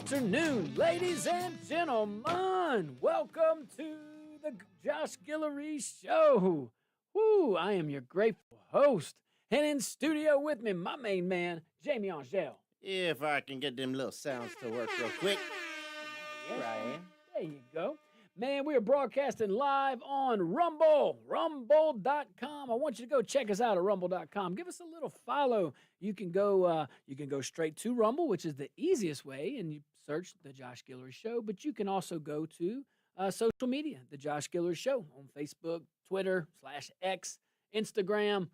afternoon, ladies and gentlemen. Welcome to the Josh Guillory Show. Woo, I am your grateful host. And in studio with me, my main man, Jamie Angel. If I can get them little sounds to work real quick. Right. There you go. Man, we are broadcasting live on Rumble, rumble.com. I want you to go check us out at rumble.com. Give us a little follow. You can go straight to Rumble, which is the easiest way, and you search The Josh Guillory Show. But you can also go to social media, The Josh Guillory Show, on Facebook, Twitter, /X, Instagram,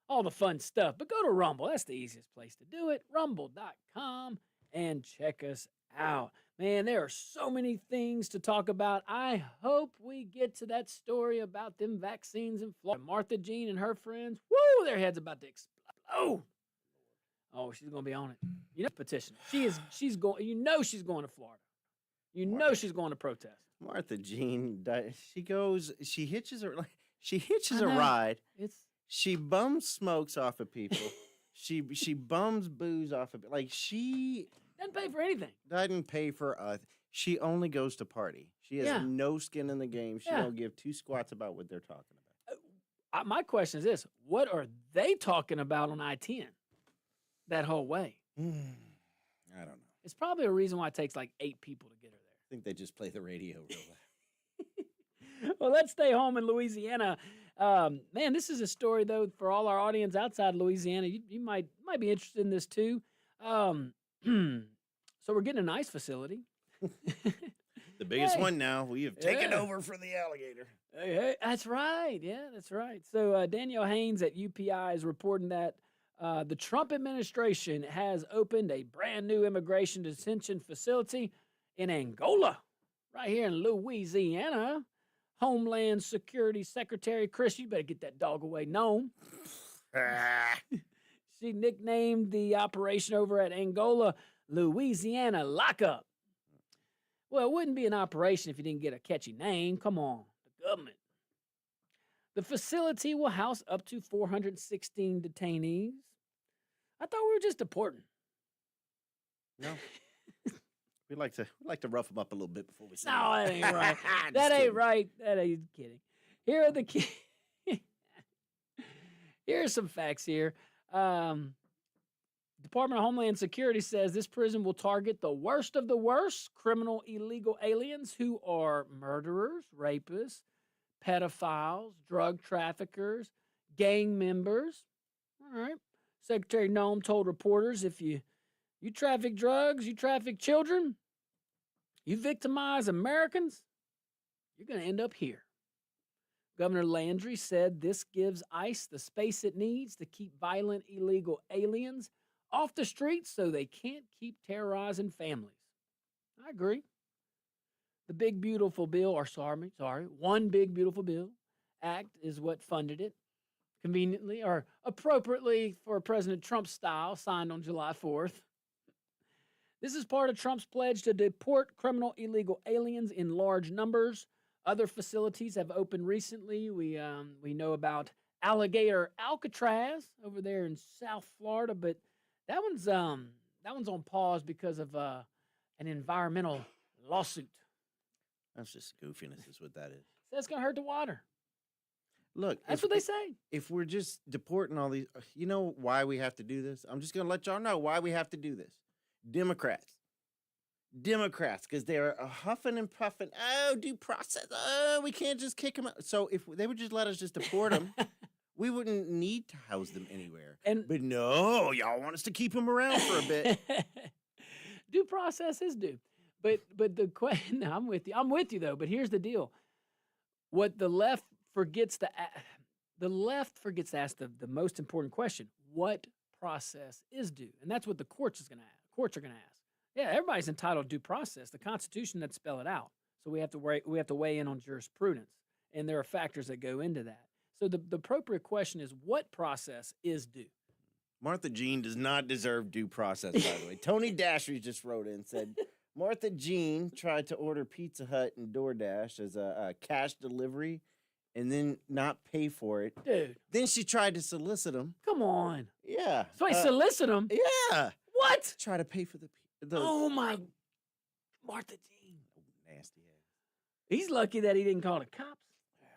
all the fun stuff. But go to Rumble. That's the easiest place to do it, rumble.com, and check us out. Man, there are so many things to talk about. I hope we get to that story about them vaccines in Florida. Martha Jean and her friends, woo, their head's about to explode. Oh, she's going to be on it. You know, petition. She's going, she's going to Florida. She's going to protest. Martha Jean, she hitches a ride. She bums smokes off of people. she bums booze off of people. Like, she doesn't pay for anything. Doesn't pay for she only goes to party. She has no skin in the game. She don't give two squats about what they're talking about. My question is this. What are they talking about on I-10 that whole way? I don't know. It's probably a reason why it takes like 8 people to get her there. I think they just play the radio real loud. Well, let's stay home in Louisiana. Man, this is a story, though, for all our audience outside Louisiana. You might be interested in this, too. So we're getting an ice facility. The biggest one now. We have taken over for the alligator. Hey, that's right. Yeah, that's right. So Danielle Haynes at UPI is reporting that the Trump administration has opened a brand new immigration detention facility in Angola, right here in Louisiana. Homeland Security Secretary Chris, you better get that dog away. No. She nicknamed the operation over at Angola, Louisiana Lockup. Well, it wouldn't be an operation if you didn't get a catchy name. Come on, the government. The facility will house up to 416 detainees. I thought we were just deporting. No. We like to rough them up a little bit before we say no, that ain't right. That ain't right. That ain't kidding. Here are the Here are some facts here. Department of Homeland Security says this prison will target the worst of the worst criminal illegal aliens who are murderers, rapists, pedophiles, drug traffickers, gang members. All right. Secretary Noem told reporters, if you traffic drugs, you traffic children, you victimize Americans, you're going to end up here. Governor Landry said this gives ICE the space it needs to keep violent illegal aliens off the streets so they can't keep terrorizing families. I agree. The Big Beautiful Bill, One Big Beautiful Bill Act is what funded it. Conveniently or appropriately for President Trump's style, signed on July 4th. This is part of Trump's pledge to deport criminal illegal aliens in large numbers. Other facilities have opened recently. We know about Alligator Alcatraz over there in South Florida, but that one's on pause because of an environmental lawsuit. That's just goofiness, is what that is. So that's gonna hurt the water. Look, that's what they say. If we're just deporting all these, you know why we have to do this? I'm just gonna let y'all know why we have to do this. Democrats, because they're huffing and puffing. Oh, due process. Oh, we can't just kick them out. So if they would just let us just deport them, we wouldn't need to house them anywhere. But no, y'all want us to keep them around for a bit. Due process is due. But the question, I'm with you though. But here's the deal: what the left forgets to ask the most important question: what process is due? And that's what the courts are going to ask. Yeah, everybody's entitled to due process. The Constitution doesn't spell it out, so we have to weigh in on jurisprudence, and there are factors that go into that. So the appropriate question is, what process is due? Martha Jean does not deserve due process, by the way. Tony Dashery just wrote in and said, Martha Jean tried to order Pizza Hut and DoorDash as a cash delivery and then not pay for it. Dude. Then she tried to solicit them. Come on. Yeah. So I solicit them? Yeah. What? Try to pay for the Oh, my Martha Jean. Nasty ass. He's lucky that he didn't call the cops. Wow.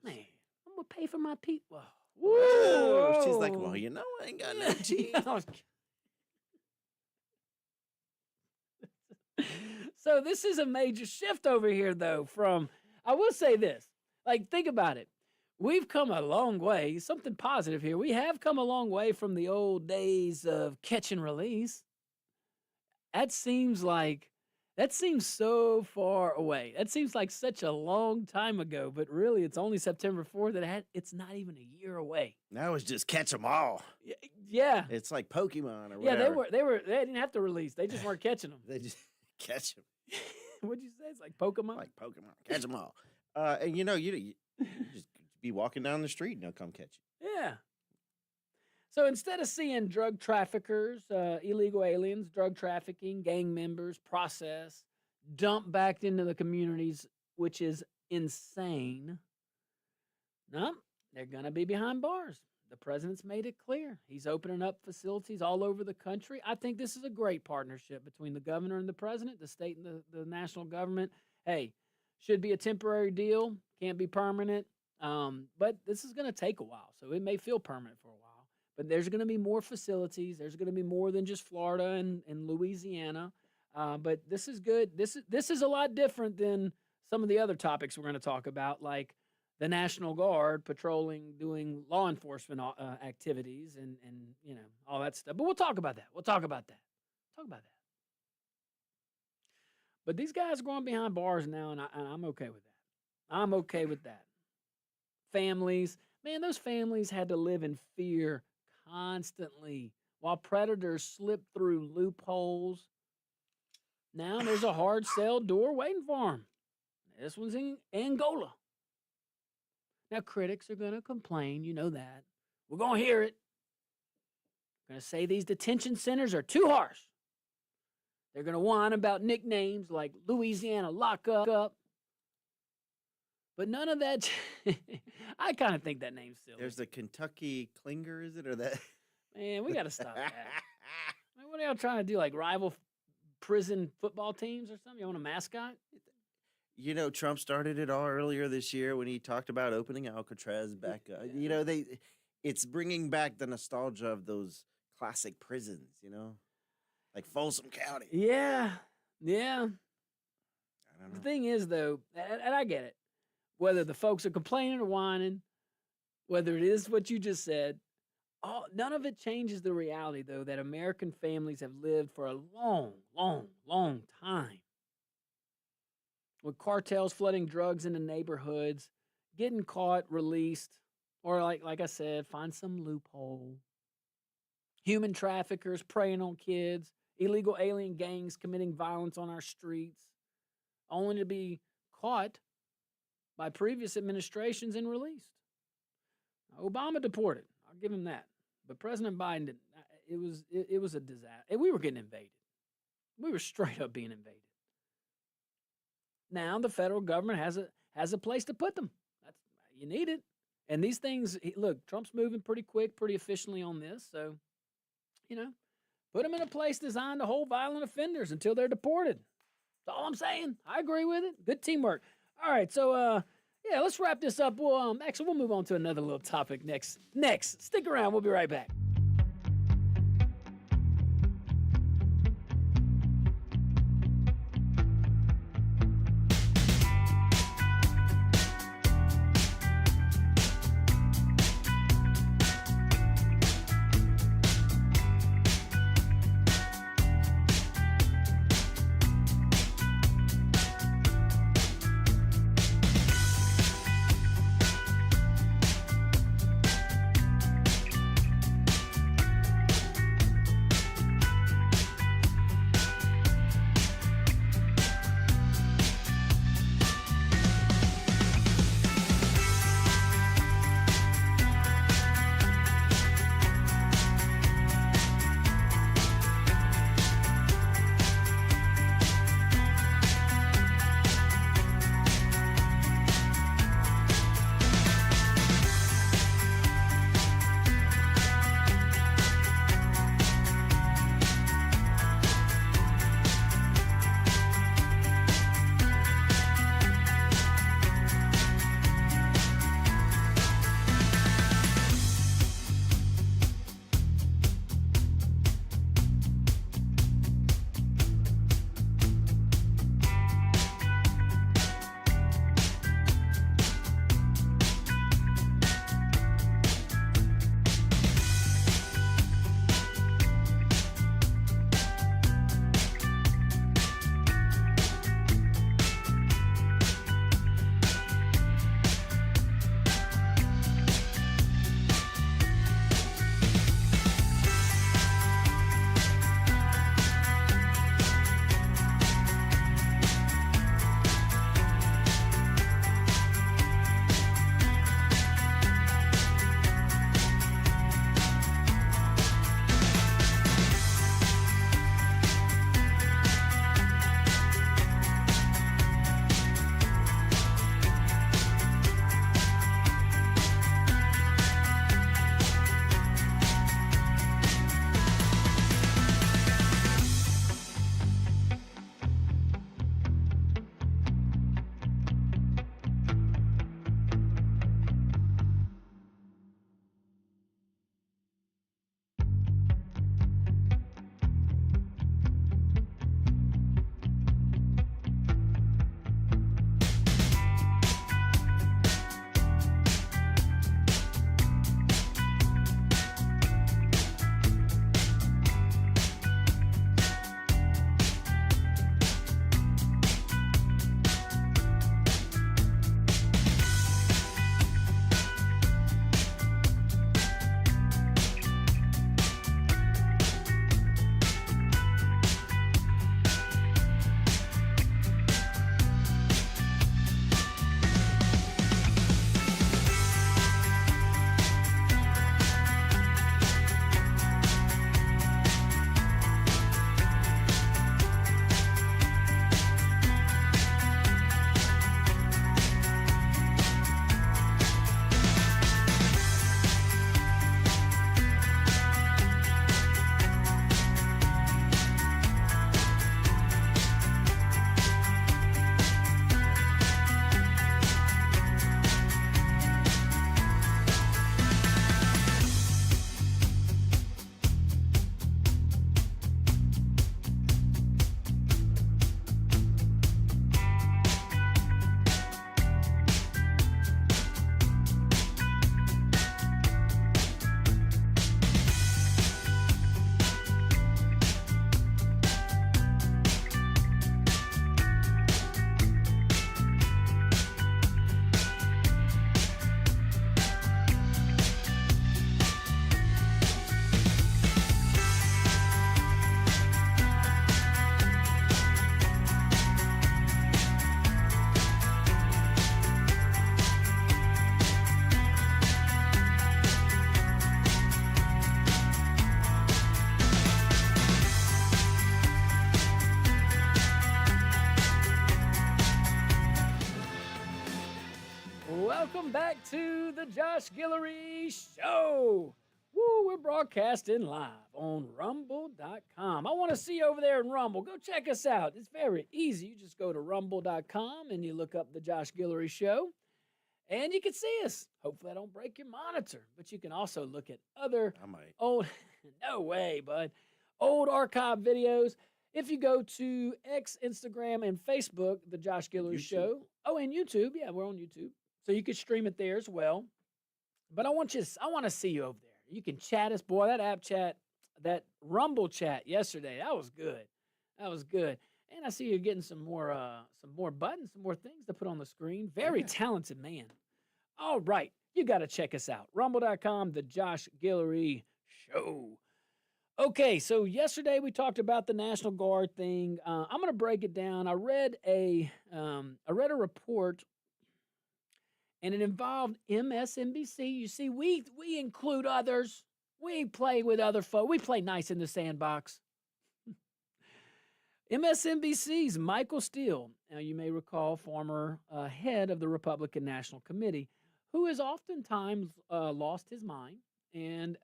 Man, I'm going to pay for my pizza. Whoa. She's like, well, you know, I ain't got no cheese. So this is a major shift over here, though, from, I will say this, like, think about it. We've come a long way, something positive here. We have come a long way from the old days of catch and release. That seems so far away. That seems like such a long time ago, but really it's only September 4th. It's not even a year away. Now it's just catch them all. Yeah. It's like Pokemon or Yeah, whatever. they didn't have to release. They just weren't catching them. They just catch them. What'd you say? It's like Pokemon? Like Pokemon. Catch them all. And you just be walking down the street and they'll come catch you. Yeah. So instead of seeing drug traffickers, illegal aliens, drug trafficking, gang members, process, dumped back into the communities, which is insane, no, they're going to be behind bars. The president's made it clear. He's opening up facilities all over the country. I think this is a great partnership between the governor and the president, the state and the national government. Hey, should be a temporary deal, can't be permanent, but this is going to take a while, so it may feel permanent for a while. But there's going to be more facilities. There's going to be more than just Florida and Louisiana. But this is good. This is a lot different than some of the other topics we're going to talk about, like the National Guard patrolling, doing law enforcement activities, and all that stuff. But we'll talk about that. Talk about that. But these guys are going behind bars now, and I'm okay with that. Families, man, those families had to live in fear constantly while predators slip through loopholes. Now there's a hard cell door waiting for them. This one's in Angola. Now critics are going to complain, you know that. We're going to hear it. Going to say these detention centers are too harsh. They're going to whine about nicknames like Louisiana lockup. But none of that, I kind of think that name's silly. There's the Kentucky Klinger, is it? Or that? Man, we got to stop that. Man, what are y'all trying to do? Like rival prison football teams or something? You want a mascot? You know, Trump started it all earlier this year when he talked about opening Alcatraz back up. You know, it's bringing back the nostalgia of those classic prisons, like Folsom County. Yeah. I don't know. The thing is, though, and I get it, whether the folks are complaining or whining, whether it is what you just said, none of it changes the reality, though, that American families have lived for a long, long, long time with cartels flooding drugs into neighborhoods, getting caught, released, or like I said, find some loophole. Human traffickers preying on kids, illegal alien gangs committing violence on our streets, only to be caught by previous administrations and released. Obama deported. I'll give him that. But President Biden didn't. It was a disaster. We were getting invaded. We were straight up being invaded. Now the federal government has a place to put them. You need it. And these things, look, Trump's moving pretty quick, pretty efficiently on this. So, put them in a place designed to hold violent offenders until they're deported. That's all I'm saying. I agree with it. Good teamwork. All right, so let's wrap this up. We'll move on to another little topic next. Stick around. We'll be right back. Welcome back to the Josh Guillory Show. Woo, we're broadcasting live on rumble.com. I want to see you over there in Rumble. Go check us out. It's very easy. You just go to rumble.com and you look up the Josh Guillory Show and you can see us. Hopefully I don't break your monitor, but you can also look at other I might. old, no way, bud, old archive videos. If you go to X, Instagram, and Facebook, the Josh Guillory Show. Oh, and YouTube. Yeah, we're on YouTube. So you can stream it there as well. But I want to see you over there. You can chat us, boy. That app chat, that Rumble chat yesterday, that was good. That was good. And I see you're getting some more buttons, some more things to put on the screen. Very talented man. All right, you got to check us out. Rumble.com, the Josh Guillory Show. Okay, so yesterday we talked about the National Guard thing. I'm going to break it down. I read a report, and it involved MSNBC. You see, we include others. We play with other folk. We play nice in the sandbox. MSNBC's Michael Steele, now you may recall, former head of the Republican National Committee, who has oftentimes lost his mind, and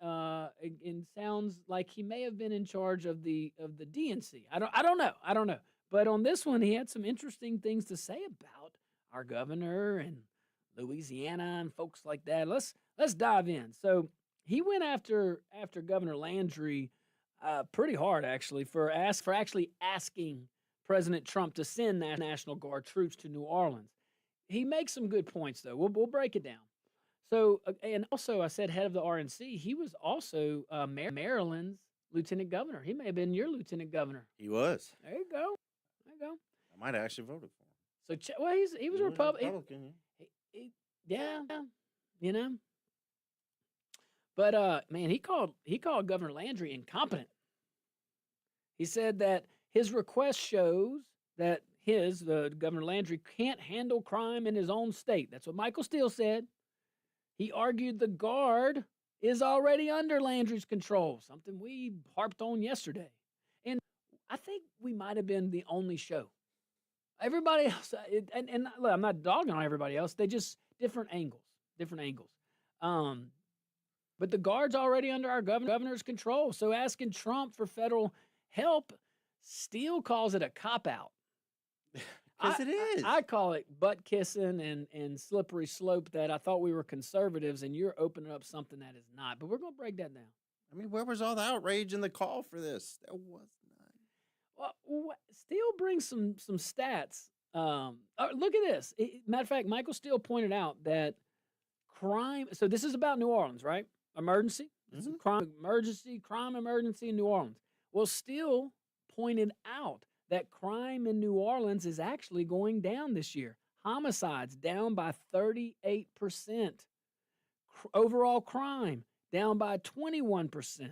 sounds like he may have been in charge of the DNC. I don't know. But on this one, he had some interesting things to say about our governor and Louisiana and folks like that. Let's dive in. So he went after Governor Landry pretty hard, actually, for actually asking President Trump to send National Guard troops to New Orleans. He makes some good points, though. We'll break it down. So, and also, I said head of the RNC. He was also Maryland's lieutenant governor. He may have been your lieutenant governor. He was. There you go. I might have actually voted for him. So, well, he was a Republican. Yeah, you know. But man, he called Governor Landry incompetent. He said that his request shows that Governor Landry can't handle crime in his own state. That's what Michael Steele said. He argued the Guard is already under Landry's control, something we harped on yesterday. And I think we might have been the only show. Everybody else, and look, I'm not dogging on everybody else. They just different angles. But the Guard's already under our governor's control. So asking Trump for federal help, Steele calls it a cop-out. Because it is. I call it butt kissing and slippery slope that I thought we were conservatives and you're opening up something that is not. But we're going to break that down. I mean, where was all the outrage and the call for this? There was none. Well, Steele brings some stats. Look at this. Matter of fact, Michael Steele pointed out that crime. So this is about New Orleans, right? Emergency. This is crime emergency in New Orleans. Well, Steele pointed out that crime in New Orleans is actually going down this year. Homicides down by 38%. Overall crime down by 21%.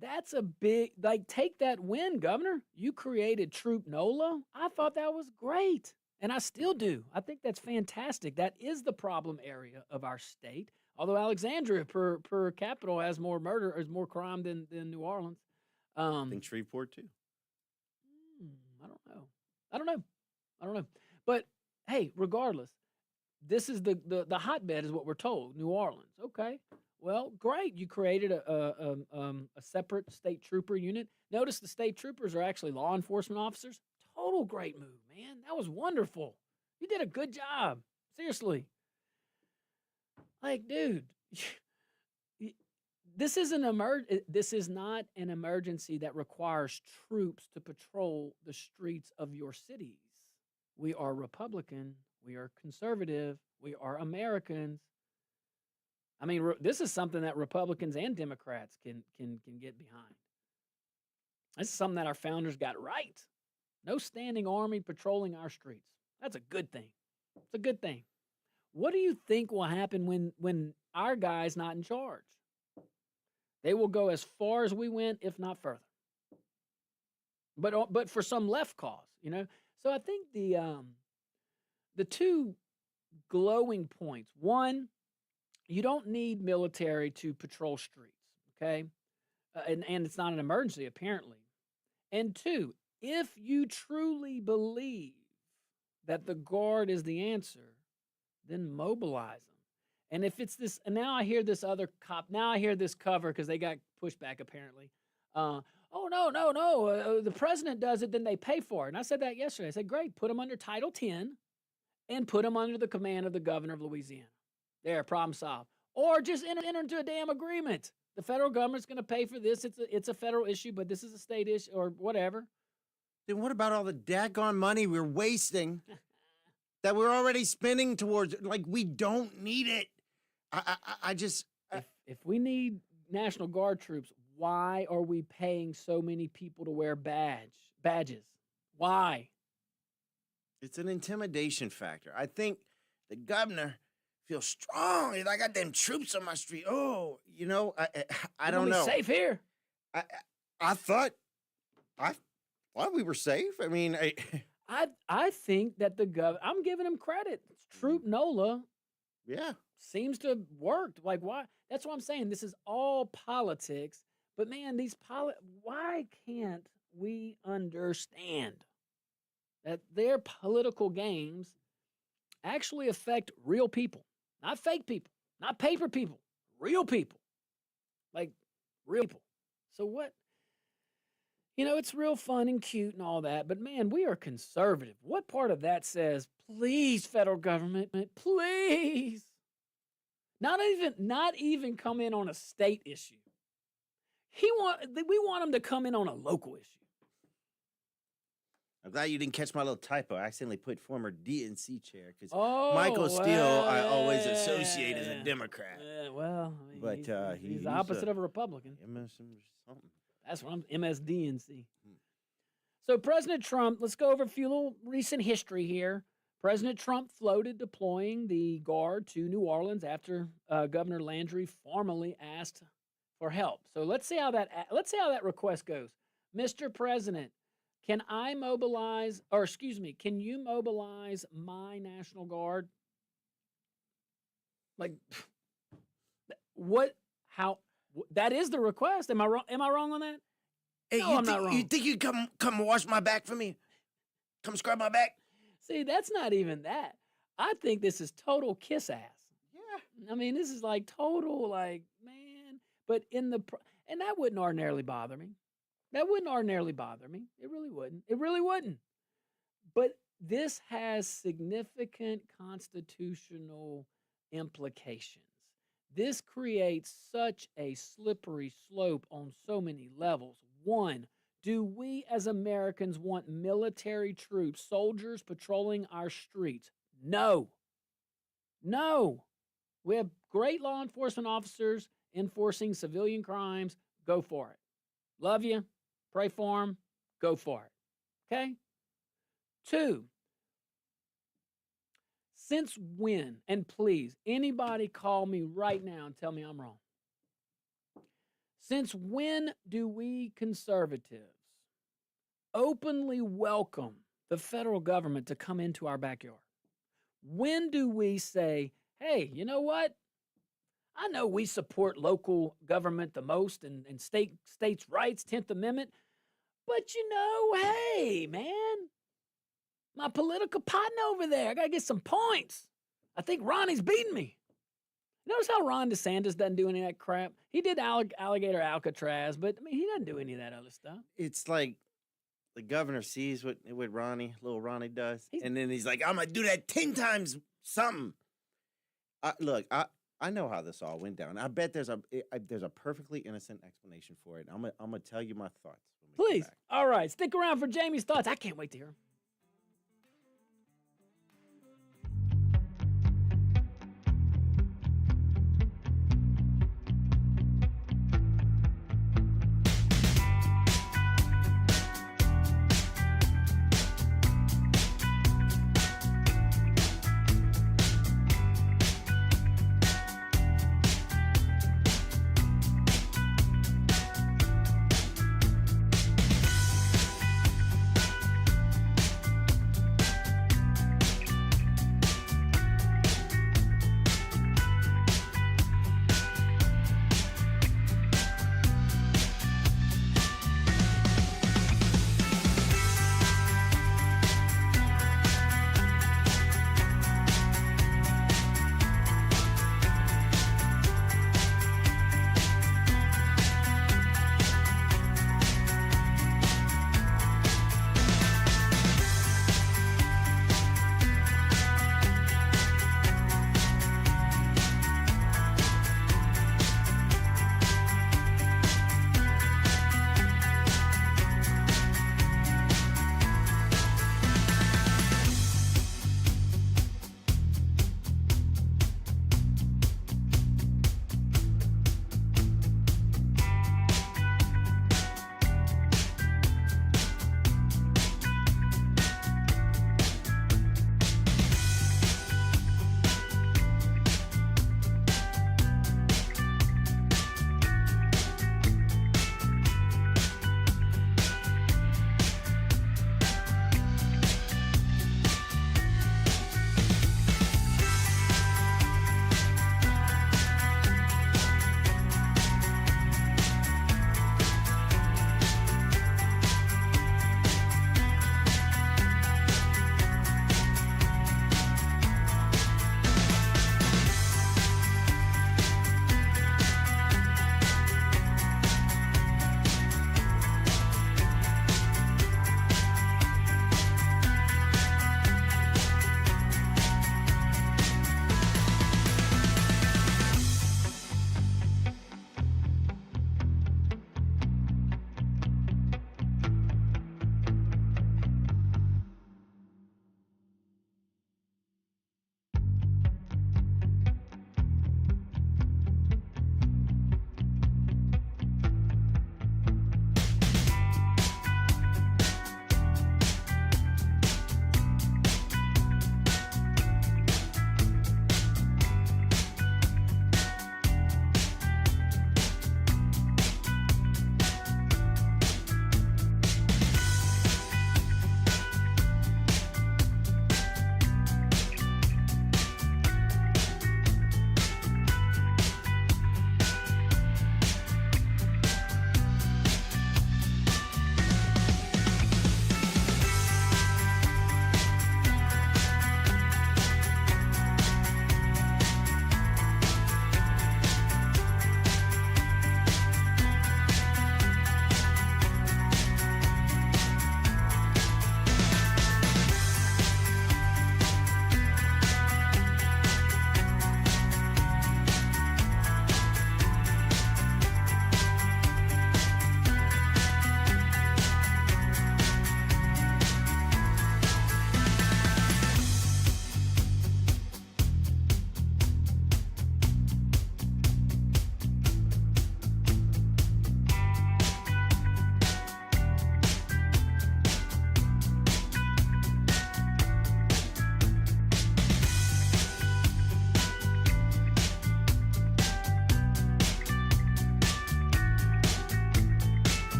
That's a big, take that win, Governor. You created Troop NOLA. I thought that was great. And I still do. I think that's fantastic. That is the problem area of our state. Although Alexandria per capita has more murder, has more crime than New Orleans. I think Shreveport too. I don't know. But hey, regardless, this is the hotbed is what we're told. New Orleans. Okay. Well, great. You created a separate state trooper unit. Notice the state troopers are actually law enforcement officers. Total great move, man. That was wonderful. You did a good job. Seriously. Like, dude, this is not an emergency that requires troops to patrol the streets of your cities. We are Republican. We are conservative. We are Americans. I mean, this is something that Republicans and Democrats can get behind. This is something that our founders got right. No standing army patrolling our streets. That's a good thing. It's a good thing. What do you think will happen when our guy's not in charge? They will go as far as we went, if not further. But for some left cause, you know. So I think the two glowing points. One, you don't need military to patrol streets, okay? And it's not an emergency, apparently. And two, if you truly believe that the Guard is the answer, then mobilize them. And if it's this, and now I hear this other cop, now I hear this cover because they got pushback apparently. Oh, no. The president does it, then they pay for it. And I said that yesterday. I said, great, put them under Title 10 and put them under the command of the governor of Louisiana. There, problem solved. Or just enter into a damn agreement. The federal government's going to pay for this. It's a federal issue, but this is a state issue or whatever. Then what about all the daggone money we're wasting that we're already spending towards, like, we don't need it. I just... If we need National Guard troops, why are we paying so many people to wear badges? Why? It's an intimidation factor. I think the governor feels strong. I got them troops on my street. Oh, you know, I don't know. Safe here. I thought we were safe. I mean, I think that the governor, I'm giving him credit. Troop NOLA, yeah, seems to have worked. Like, why? That's what I'm saying. This is all politics. But man, why can't we understand that their political games actually affect real people, not fake people, not paper people, real people, like real people. So what? You know, it's real fun and cute and all that, but man, we are conservative. What part of that says, please, federal government, please? Not even come in on a state issue. We want them to come in on a local issue. I'm glad you didn't catch my little typo. I accidentally put former DNC chair because Oh, Michael Steele I always associate as a Democrat. Well, I mean, But he's the opposite of a Republican. MS something. That's what I'm MSDNC. So President Trump, let's go over a few little recent history here. President Trump floated deploying the Guard to New Orleans after Governor Landry formally asked for help. So let's see how that request goes. Mr. President, can you mobilize my National Guard? Like, what? How? That is the request. Am I wrong? Am I wrong on that? Hey, no, I'm not wrong. You think you come wash my back for me? Come scrub my back? See, that's not even that. I think this is total kiss ass. Yeah. I mean, this is like total, like, man. But and that wouldn't ordinarily bother me. That wouldn't ordinarily bother me. It really wouldn't. It really wouldn't. But this has significant constitutional implications. This creates such a slippery slope on so many levels. One, do we as Americans want military troops, soldiers patrolling our streets? No. No. We have great law enforcement officers enforcing civilian crimes. Go for it. Love you. Pray for them. Go for it. Okay? 2, since when, and please, anybody call me right now and tell me I'm wrong. Since when do we conservatives openly welcome the federal government to come into our backyard? When do we say, hey, you know what? I know we support local government the most and states' rights, 10th Amendment, but you know, hey, man, my political partner over there, I got to get some points. I think Ronnie's beating me. Notice how Ron DeSantis doesn't do any of that crap? He did alligator Alcatraz, but I mean, he doesn't do any of that other stuff. It's like the governor sees what little Ronnie does, and then he's like, I'm going to do that 10 times something. Look, I know how this all went down. I bet there's a perfectly innocent explanation for it. I'm gonna tell you my thoughts. Please. All right. Stick around for Jamie's thoughts. I can't wait to hear them.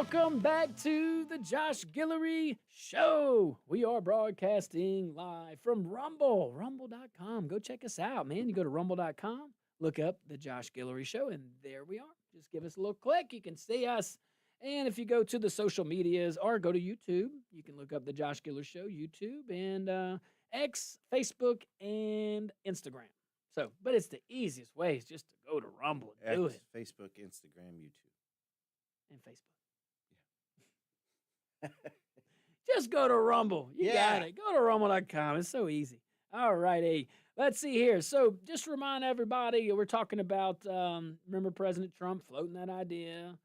Welcome back to the Josh Guillory Show. We are broadcasting live from Rumble, rumble.com. Go check us out, man. You go to rumble.com, look up the Josh Guillory Show, and there we are. Just give us a little click. You can see us. And if you go to the social medias or go to YouTube, you can look up the Josh Guillory Show, YouTube, and X, Facebook, and Instagram. So, but it's the easiest way is just to go to Rumble and do it. Facebook, Instagram, YouTube. And Facebook. Just go to Rumble. You got it. Go to rumble.com. It's so easy. All righty. Let's see here. So just remind everybody, we're talking about, remember President Trump floating that idea,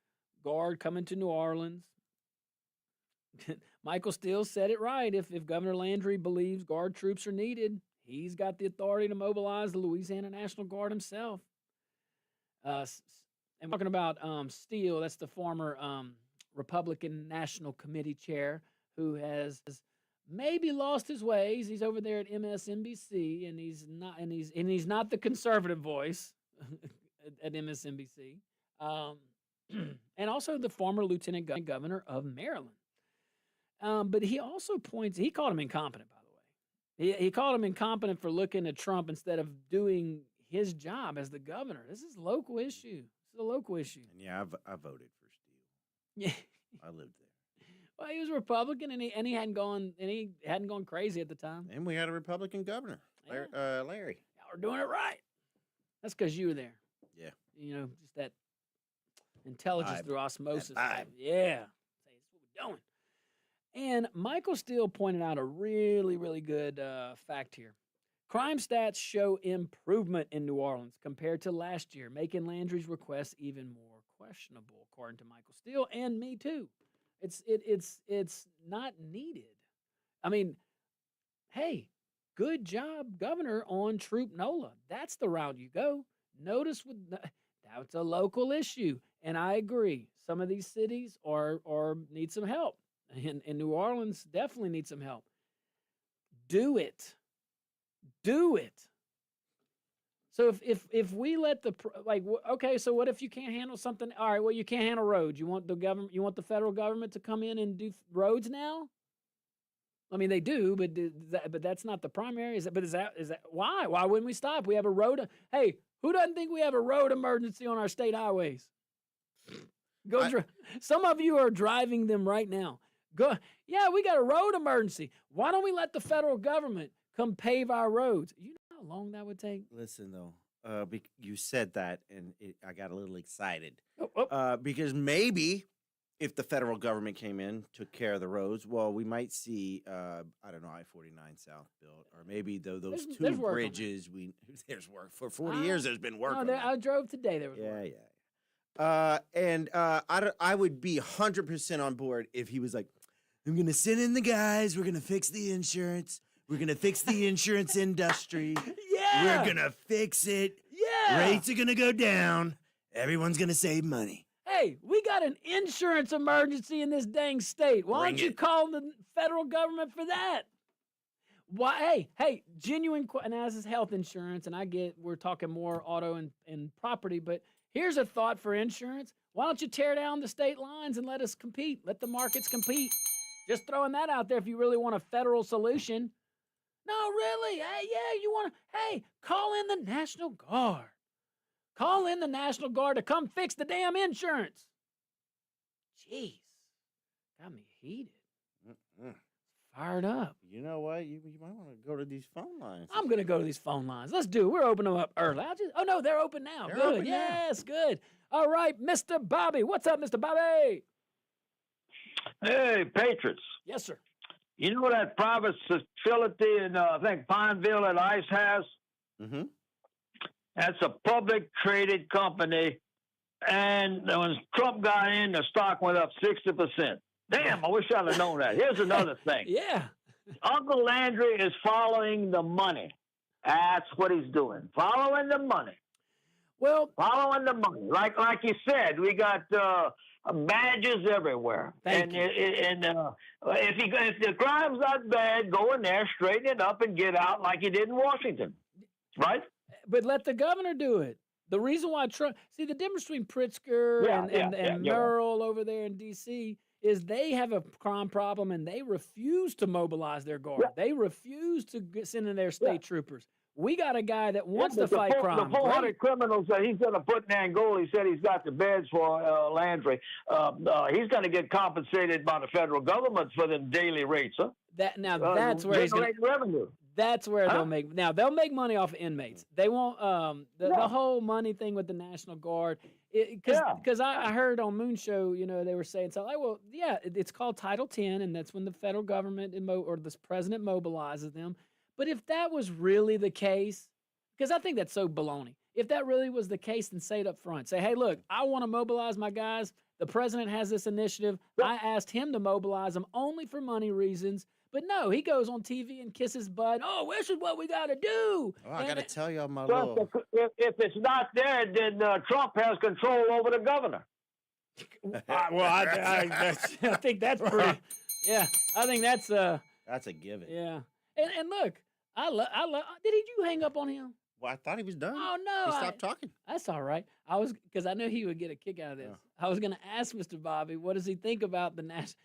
Guard coming to New Orleans. Michael Steele said it right. If Governor Landry believes Guard troops are needed, he's got the authority to mobilize the Louisiana National Guard himself. And talking about Steele, that's the former Republican National Committee chair who has maybe lost his ways. He's over there at MSNBC, and he's not the conservative voice at MSNBC. And also the former Lieutenant Governor of Maryland. But he also he called him incompetent, by the way. He called him incompetent for looking at Trump instead of doing his job as the governor. This is a local issue. It's a local issue. And yeah, I voted for Steele. Yeah. I lived there. Well, he was a Republican, and he hadn't gone crazy at the time. And we had a Republican governor, Larry. Y'all were doing it right. That's because you were there. Yeah. You know, just that intelligence through osmosis. Yeah. That's what we're doing. And Michael Steele pointed out a really, really good fact here. Crime stats show improvement in New Orleans compared to last year, making Landry's request even more questionable, according to Michael Steele and me too. It's not needed. I mean, hey, good job, Governor, on Troop NOLA. That's the route you go. Notice that's a local issue, and I agree. Some of these cities need some help, and New Orleans definitely needs some help. Do it. So if we let okay, so what if you can't handle something? All right, well, you can't handle roads. You want the federal government to come in and do roads now? I mean, they do, but that's not the primary. Is that why? Why wouldn't we stop? We have a road. Hey, who doesn't think we have a road emergency on our state highways? Some of you are driving them right now. Yeah, we got a road emergency. Why don't we let the federal government come pave our roads? You know how long that would take? Listen, though, you said that, and I got a little excited. Oh. Because maybe if the federal government came in, took care of the roads, well, we might see, I don't know, I-49 South built, or maybe those two bridges. There's work. For 40 years, there's been work on that. I drove today. There was work. I would be 100% on board if he was like, I'm going to send in the guys. We're going to fix the insurance. We're going to fix the insurance industry. Yeah. We're going to fix it. Yeah. Rates are going to go down. Everyone's going to save money. Hey, we got an insurance emergency in this dang state. Why don't you call the federal government for that? Why? Hey, genuine, now this is health insurance, and I get we're talking more auto and property, but here's a thought for insurance. Why don't you tear down the state lines and let us compete? Let the markets compete. Just throwing that out there if you really want a federal solution. No, really? Hey, yeah, hey, call in the National Guard. Call in the National Guard to come fix the damn insurance. Jeez, got me heated. Fired up. You know what? You might want to go to these phone lines. I'm going to go to these phone lines. Let's do it. We're opening them up early. Oh, no, they're open now. They're good. open Yes, good. All right, Mr. Bobby. What's up, Mr. Bobby? Hey, Patriots. Yes, sir. You know that private facility in, I think, Pineville that ICE has? Mm-hmm. That's a public traded company. And when Trump got in, the stock went up 60%. Damn, I wish I'd have known that. Here's another thing. Yeah. Uncle Landry is following the money. That's what he's doing. Following the money. Well, following the money. Like you said, we got badges everywhere. Thank you. If the crime's not bad, go in there, straighten it up, and get out like you did in Washington. Right? But let the governor do it. The reason why Trump, see the difference between Pritzker and Merrill over there in D.C. is they have a crime problem and they refuse to mobilize their guard. Yeah. They refuse to send in their state troopers. We got a guy that wants to fight crime. The 400 criminals that he's going to put in Angola, he said he's got the beds for Landry. He's going to get compensated by the federal government for the daily rates. Huh? That's where he's going to revenue. That's where they'll make. Now they'll make money off of inmates. They won't. The whole money thing with the National Guard. Because I heard on Moon Show, they were saying so. Like, well, yeah, it's called Title 10, and that's when the federal government or the president mobilizes them. But if that was really the case, because I think that's so baloney. If that really was the case, then say it up front. Say, hey, look, I want to mobilize my guys. The president has this initiative. I asked him to mobilize them only for money reasons. But no, he goes on TV and kisses butt. Oh, this is what we got to do. Oh, I got to tell y'all my little... If it's not there, then Trump has control over the governor. I think that's pretty... Yeah, I think that's... That's a given. Yeah. And look, I love... Did you hang up on him? Well, I thought he was done. Oh, no. He stopped talking. That's all right. Because I knew he would get a kick out of this. I was going to ask Mr. Bobby, what does he think about the national...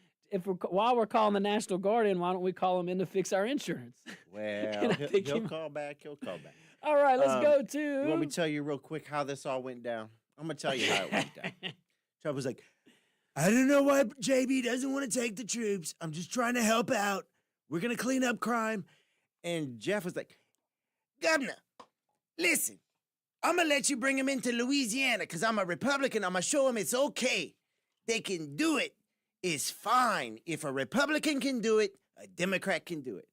While we're calling the National Guard in, why don't we call him in to fix our insurance? Well, he'll call back. He'll call back. All right, let's go to... You want me to tell you real quick how this all went down? I'm going to tell you how it went down. Trump was like, I don't know why JB doesn't want to take the troops. I'm just trying to help out. We're going to clean up crime. And Jeff was like, Governor, listen, I'm going to let you bring him into Louisiana because I'm a Republican. I'm going to show him it's okay. They can do it. It's fine. If a Republican can do it, a Democrat can do it.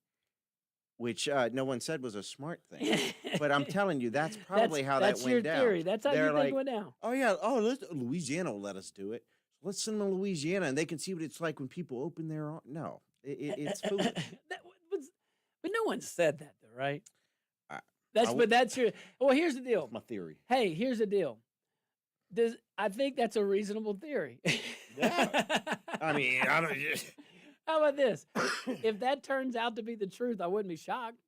Which no one said was a smart thing. But I'm telling you, that's probably how that went down. That's your theory. That's how you think it went down. Oh, yeah. Louisiana will let us do it. Let's send them to Louisiana, and they can see what it's like when people open their own. No, it's foolish. But no one said that, though, right? That's your... Well, here's the deal. My theory. Hey, here's the deal. I think that's a reasonable theory. Yeah. I mean, I don't... How about this? If that turns out to be the truth, I wouldn't be shocked.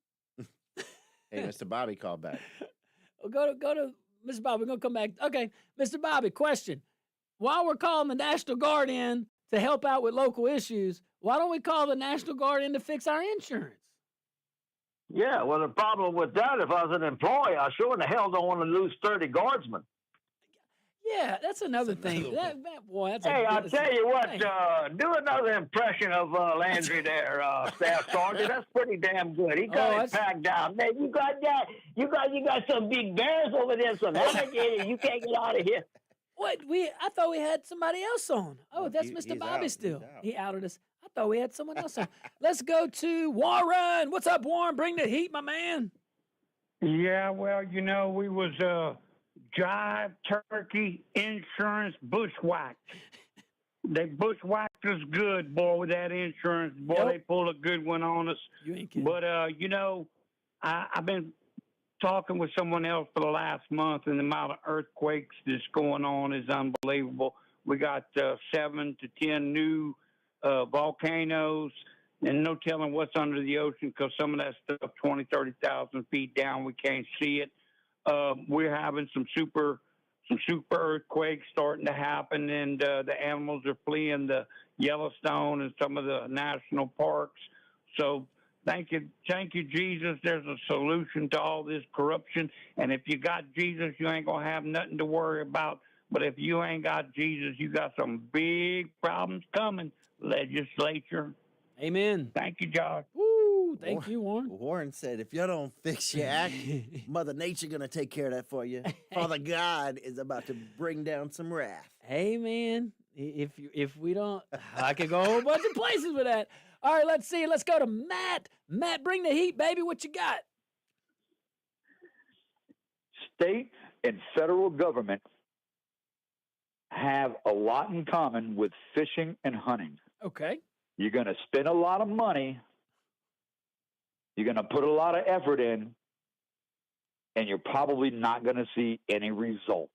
Hey, Mr. Bobby called back. Well, go to Mr. Bobby. We're going to come back. Okay, Mr. Bobby, question. While we're calling the National Guard in to help out with local issues, why don't we call the National Guard in to fix our insurance? Yeah, well, the problem with that, if I was an employee, I sure in the hell don't want to lose 30 guardsmen. Yeah, that's another thing. I'll tell you what, do another impression of Landry there, Staff Sergeant. That's pretty damn good. He got it packed down. Man, you got that. You got some big bears over there, some alligators. You can't get out of here. What? I thought we had somebody else on. Oh, that's Mr. Bobby still. He outed us. I thought we had someone else on. Let's go to Warren. What's up, Warren? Bring the heat, my man. Yeah, well, we was jive, turkey, insurance, bushwhacked. They bushwhacked us good, boy, with that insurance. Boy, They pulled a good one on us. You ain't kidding. But, I've been talking with someone else for the last month, and the amount of earthquakes that's going on is unbelievable. We got 7 to 10 new volcanoes, and no telling what's under the ocean because some of that stuff 20, 30,000 feet down, we can't see it. We're having some super earthquakes starting to happen, and the animals are fleeing the Yellowstone and some of the national parks. So thank you, Jesus. There's a solution to all this corruption, and if you got Jesus, you ain't gonna have nothing to worry about. But if you ain't got Jesus, you got some big problems coming. Legislature. Amen. Thank you, Josh. Woo! Thank you, Warren. Warren said, if you don't fix your act, Mother Nature going to take care of that for you. Father God is about to bring down some wrath. Hey, man, if we don't, I could go a whole bunch of places with that. All right, let's see. Let's go to Matt. Matt, bring the heat, baby. What you got? State and federal government have a lot in common with fishing and hunting. Okay. You're going to spend a lot of money. You're going to put a lot of effort in, and you're probably not going to see any result.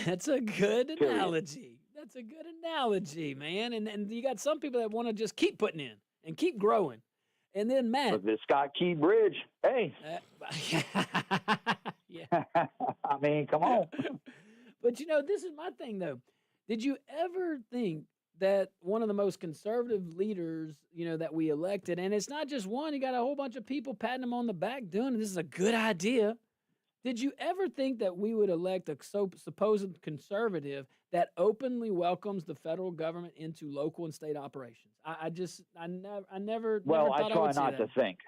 That's a good analogy. That's a good analogy, man. And you got some people that want to just keep putting in and keep growing. And then Matt. But the Scott Key Bridge, hey. Yeah. I mean, come on. But, this is my thing, though. Did you ever think that one of the most conservative leaders, that we elected, and it's not just one, you got a whole bunch of people patting him on the back doing it. This is a good idea. Did you ever think that we would elect a supposed conservative that openly welcomes the federal government into local and state operations? I never. Well, never I try not to think.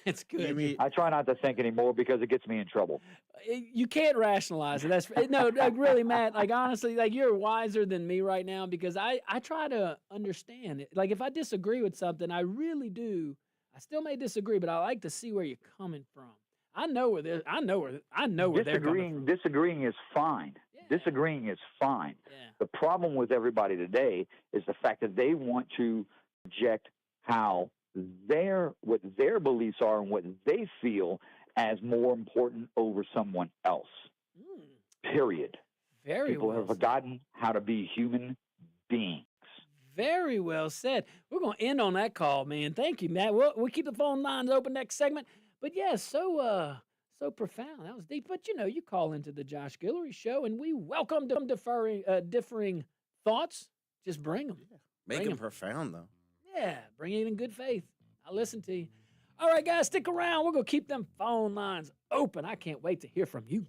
It's good. I try not to think anymore because it gets me in trouble. You can't rationalize it. That's no, like really, Matt. Like honestly, like you're wiser than me right now because I try to understand it. Like if I disagree with something, I really do. I still may disagree, but I like to see where you're coming from. I know where they're coming from. Disagreeing is fine. Yeah. Disagreeing is fine. Yeah. The problem with everybody today is the fact that they want to project what their beliefs are and what they feel as more important over someone else. Period. People have forgotten how to be human beings. Very well said. We're going to end on that call, man. Thank you, Matt. We'll keep the phone lines open next segment. But yeah, so profound. That was deep. But you call into the Josh Guillory Show, and we welcome them differing thoughts. Just bring them. Yeah. Make them profound, though. Yeah, bring it in good faith. I'll listen to you. All right, guys, stick around. We're going to keep them phone lines open. I can't wait to hear from you.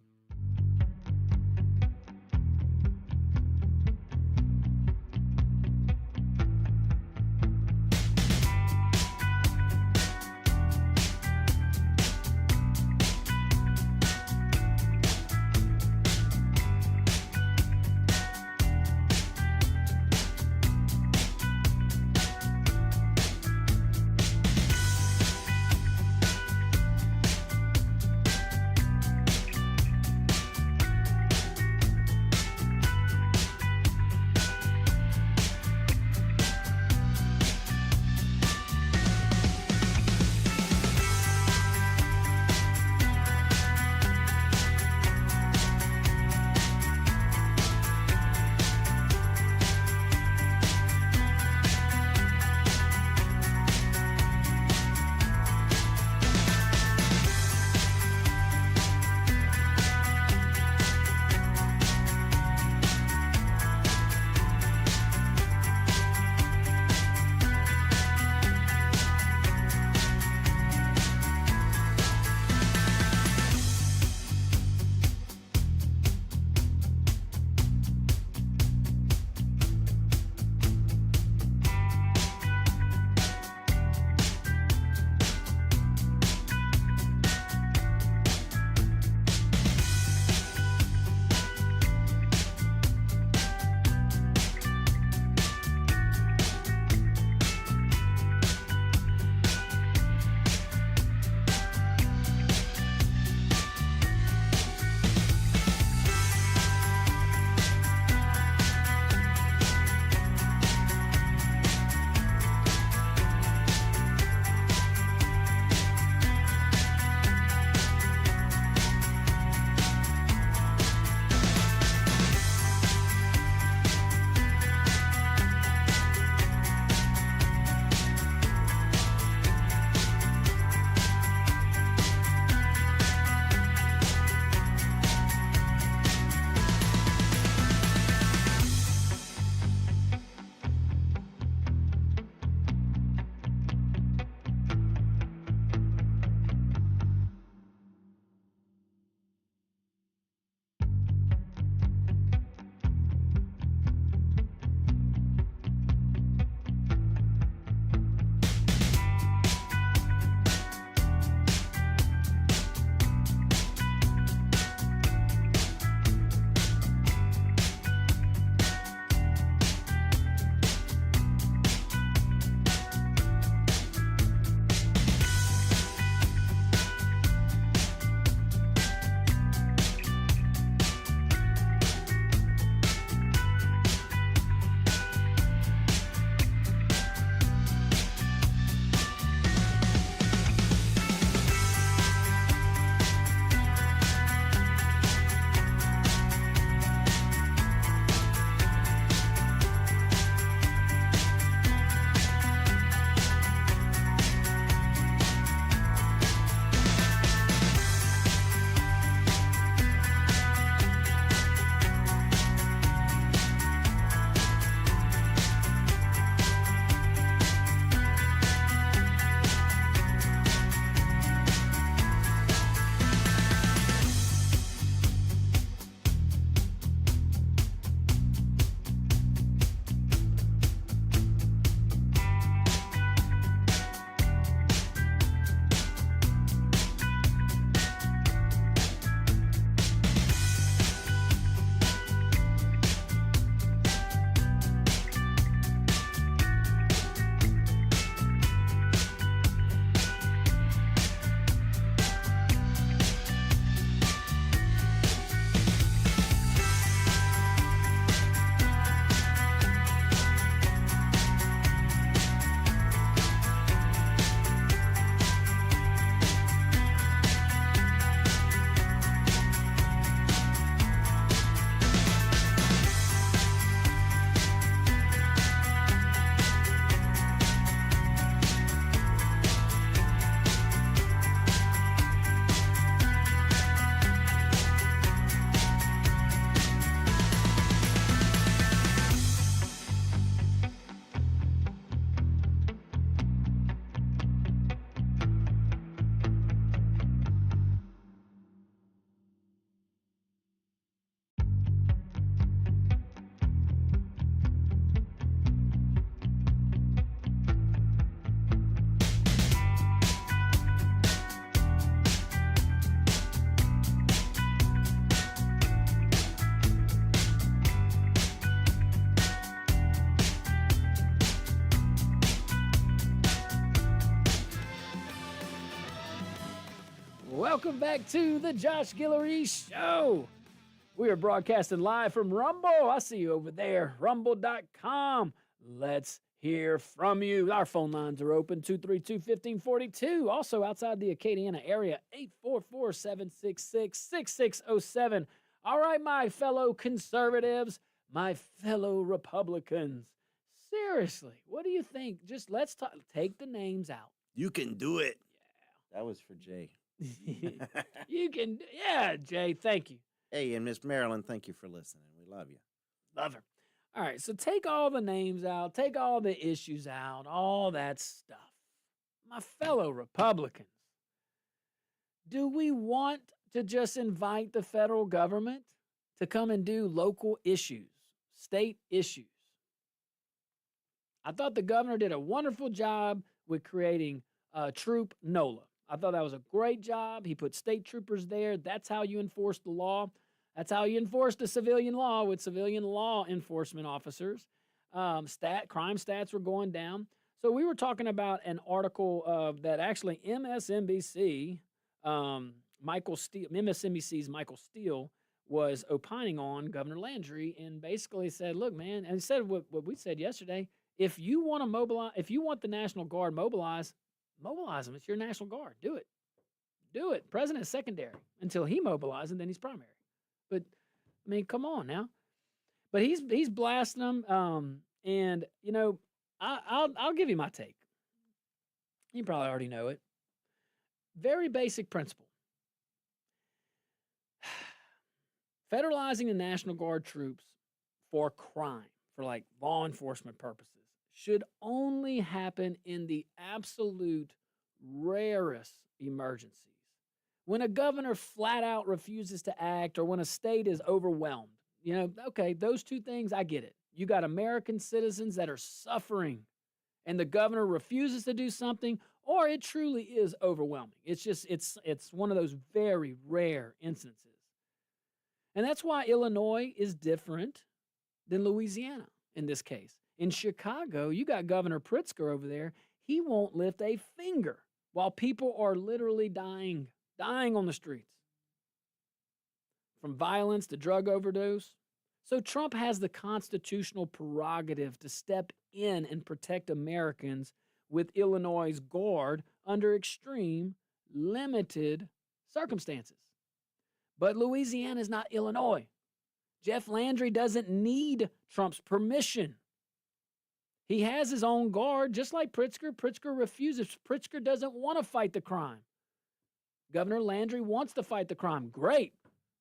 Welcome back to the Josh Guillory Show. We are broadcasting live from Rumble. I see you over there, rumble.com. Let's hear from you. Our phone lines are open, 232-1542. Also outside the Acadiana area, 844-766-6607. All right, my fellow conservatives, my fellow Republicans. Seriously, what do you think? Just let's take the names out. You can do it. Yeah. That was for Jay. You can, yeah, Jay, thank you. Hey, and Miss Marilyn, thank you for listening. We love you. Love her. All right, so take all the names out, take all the issues out, all that stuff. My fellow Republicans, do we want to just invite the federal government to come and do local issues, state issues? I thought the governor did a wonderful job with creating Troop NOLA. I thought that was a great job. He put state troopers there. That's how you enforce the law. That's how you enforce the civilian law with civilian law enforcement officers. Crime stats were going down. So we were talking about an article that actually MSNBC's Michael Steele was opining on Governor Landry and basically said, look, man, and he said what we said yesterday, if you want to mobilize, if you want the National Guard mobilize them. It's your National Guard. Do it. Do it. President is secondary until he mobilizes, and then he's primary. But, I mean, come on now. But he's blasting them, and, you know, I'll give you my take. You probably already know it. Very basic principle. Federalizing the National Guard troops for crime, for like law enforcement purposes, should only happen in the absolute rarest emergencies. When a governor flat out refuses to act or when a state is overwhelmed, you know, okay, those two things, I get it. You got American citizens that are suffering and the governor refuses to do something, or it truly is overwhelming. It's just, it's one of those very rare instances. And that's why Illinois is different than Louisiana in this case. In Chicago, you got Governor Pritzker over there. He won't lift a finger while people are literally dying on the streets from violence to drug overdose. So Trump has the constitutional prerogative to step in and protect Americans with Illinois' guard under extreme, limited circumstances. But Louisiana is not Illinois. Jeff Landry doesn't need Trump's permission. He has his own guard, just like Pritzker. Pritzker refuses. Pritzker doesn't want to fight the crime. Governor Landry wants to fight the crime. Great.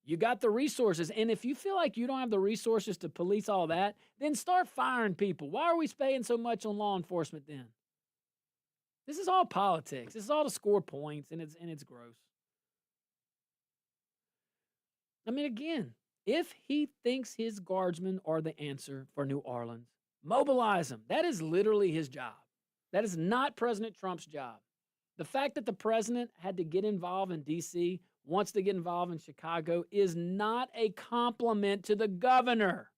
You got the resources. And if you feel like you don't have the resources to police all that, then start firing people. Why are we spending so much on law enforcement then? This is all politics. This is all to score points, and it's gross. I mean, again, if he thinks his guardsmen are the answer for New Orleans, mobilize them. That is literally his job. That is not President Trump's job. The fact that the president had to get involved in D.C., wants to get involved in Chicago, is not a compliment to the governor.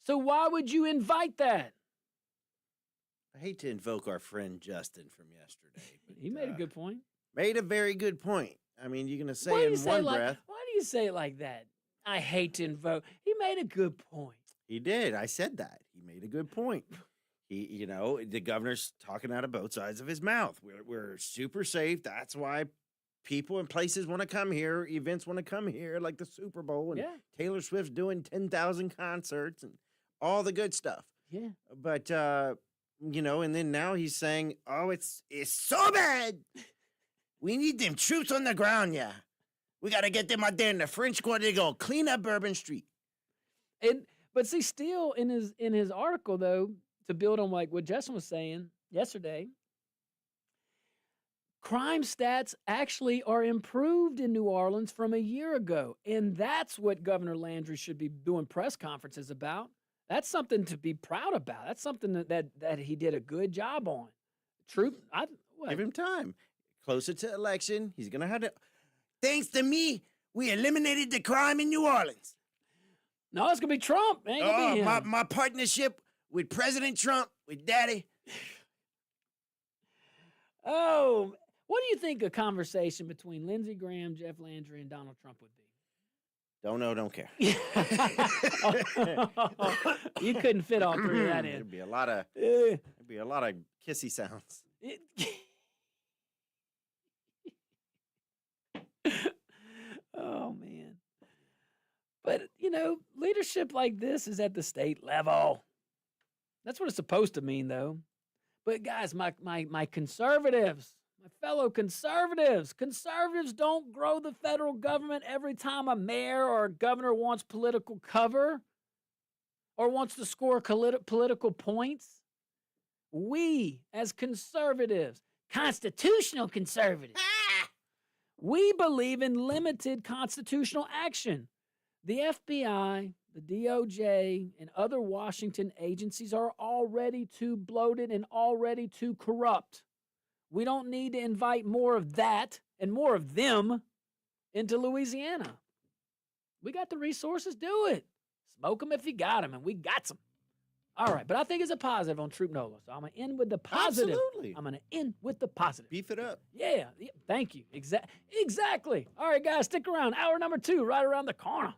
So why would you invite that? I hate to invoke our friend Justin from yesterday. But, he made a good point. Made a very good point. I mean, you're going to say in one breath. Why do you say it like that? I hate to invoke. He made a good point. He did. I said that. He made a good point. The governor's talking out of both sides of his mouth. We're super safe. That's why people and places want to come here. Events want to come here, like the Super Bowl. And Taylor Swift's doing 10,000 concerts and all the good stuff. Yeah. But, and then now he's saying, oh, it's so bad. We need them troops on the ground, yeah. We got to get them out there in the French Quarter to go clean up Bourbon Street. But see, Steele in his article, though, to build on like what Justin was saying yesterday, crime stats actually are improved in New Orleans from a year ago. And that's what Governor Landry should be doing press conferences about. That's something to be proud about. That's something that he did a good job on. Give him time. Closer to election, he's going to have to. Thanks to me, we eliminated the crime in New Orleans. No, it's going to be Trump. Ain't gonna be him. My partnership with President Trump, with Daddy. Oh, What do you think a conversation between Lindsey Graham, Jeff Landry, and Donald Trump would be? Don't know, don't care. You couldn't fit all three of that in. There'd be a lot of kissy sounds. Oh man. But leadership like this is at the state level. That's what it's supposed to mean, though. But guys, my conservatives, my fellow conservatives don't grow the federal government every time a mayor or a governor wants political cover or wants to score political points. We, as conservatives, constitutional conservatives, we believe in limited constitutional action. The FBI, the DOJ, and other Washington agencies are already too bloated and already too corrupt. We don't need to invite more of that and more of them into Louisiana. We got the resources, do it. Smoke them if you got them, and we got some. All right, but I think it's a positive on Troop NOLA, so I'm going to end with the positive. Absolutely. I'm going to end with the positive. Beef it up. Yeah, thank you. Exactly. All right, guys, stick around. Hour number 2, right around the corner.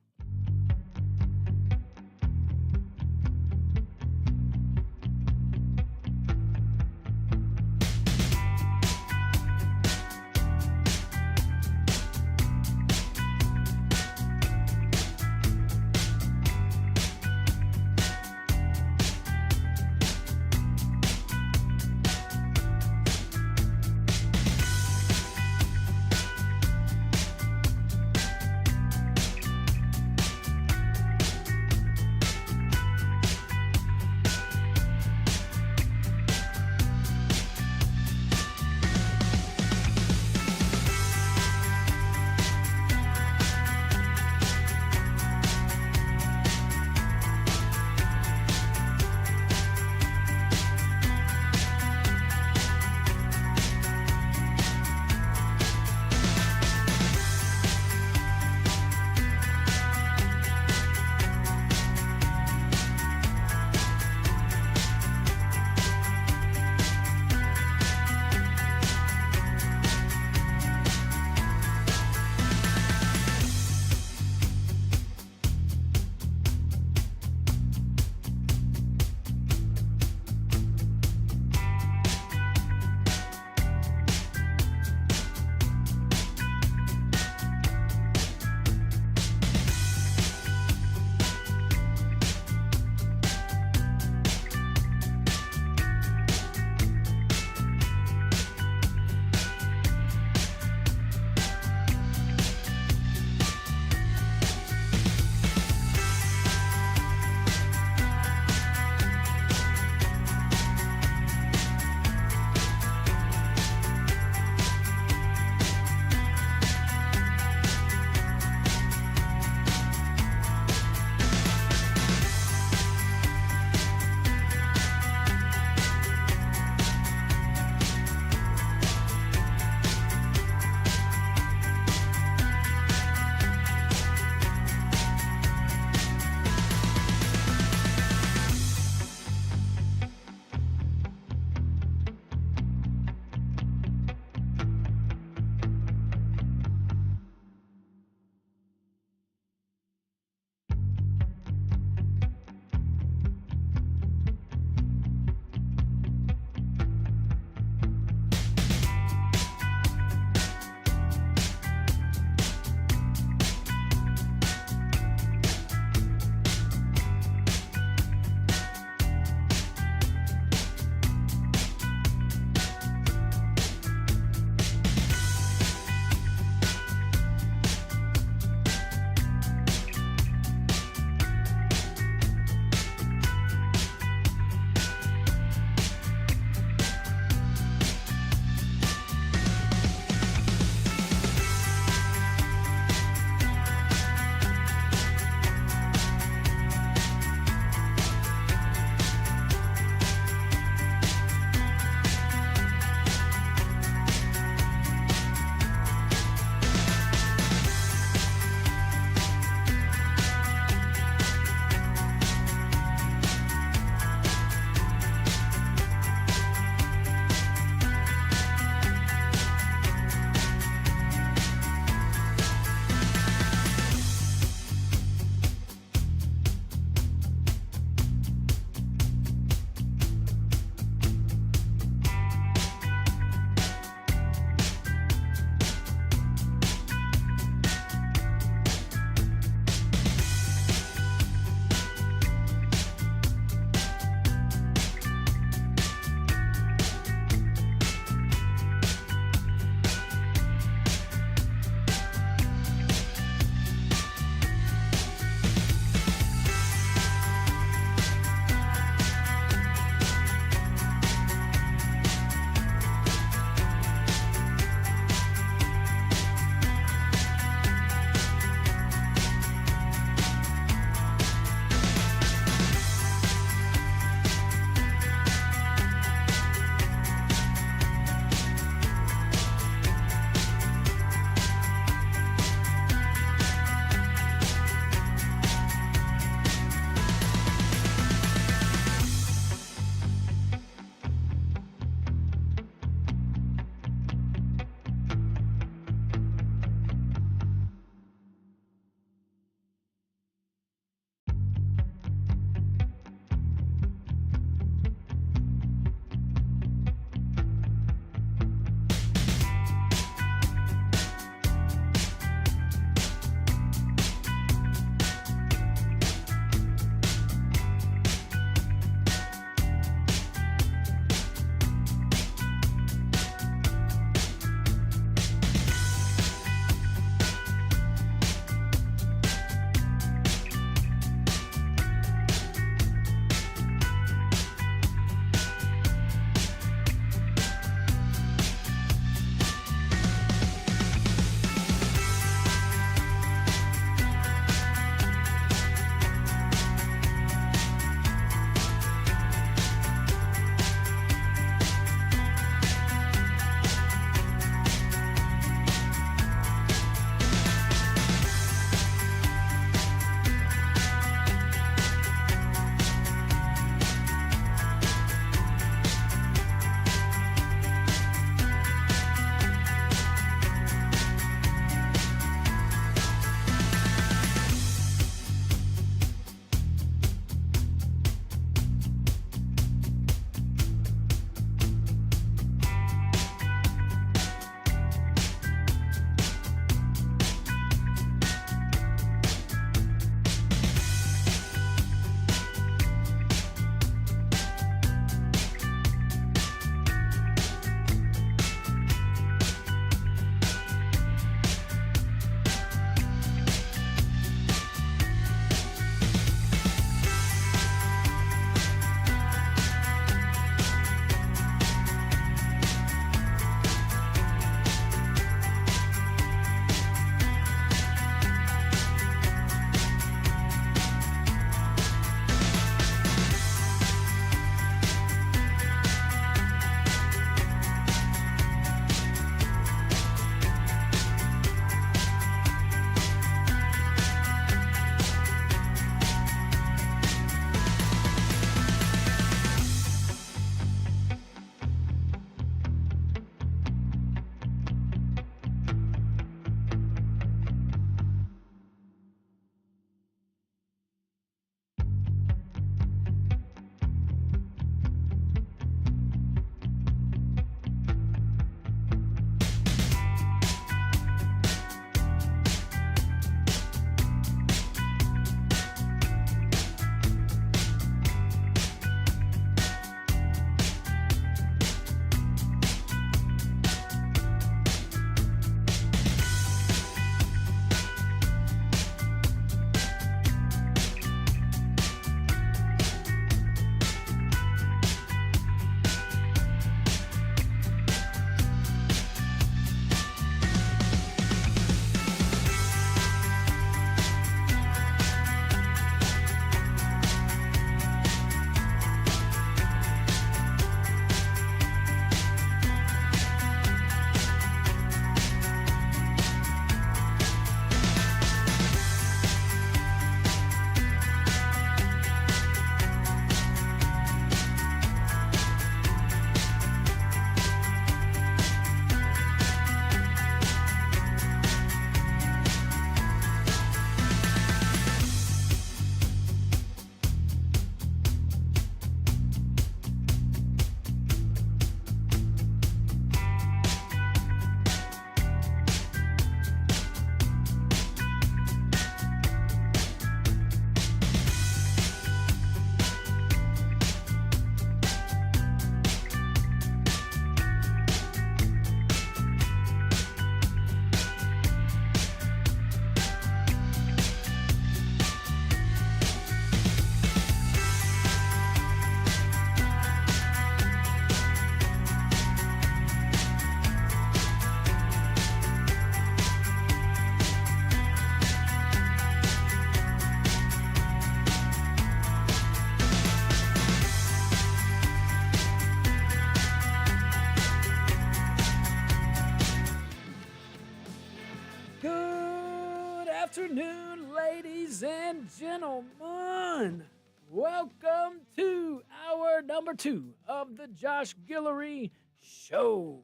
afternoon, ladies and gentlemen. Welcome to hour number 2 of the Josh Guillory Show.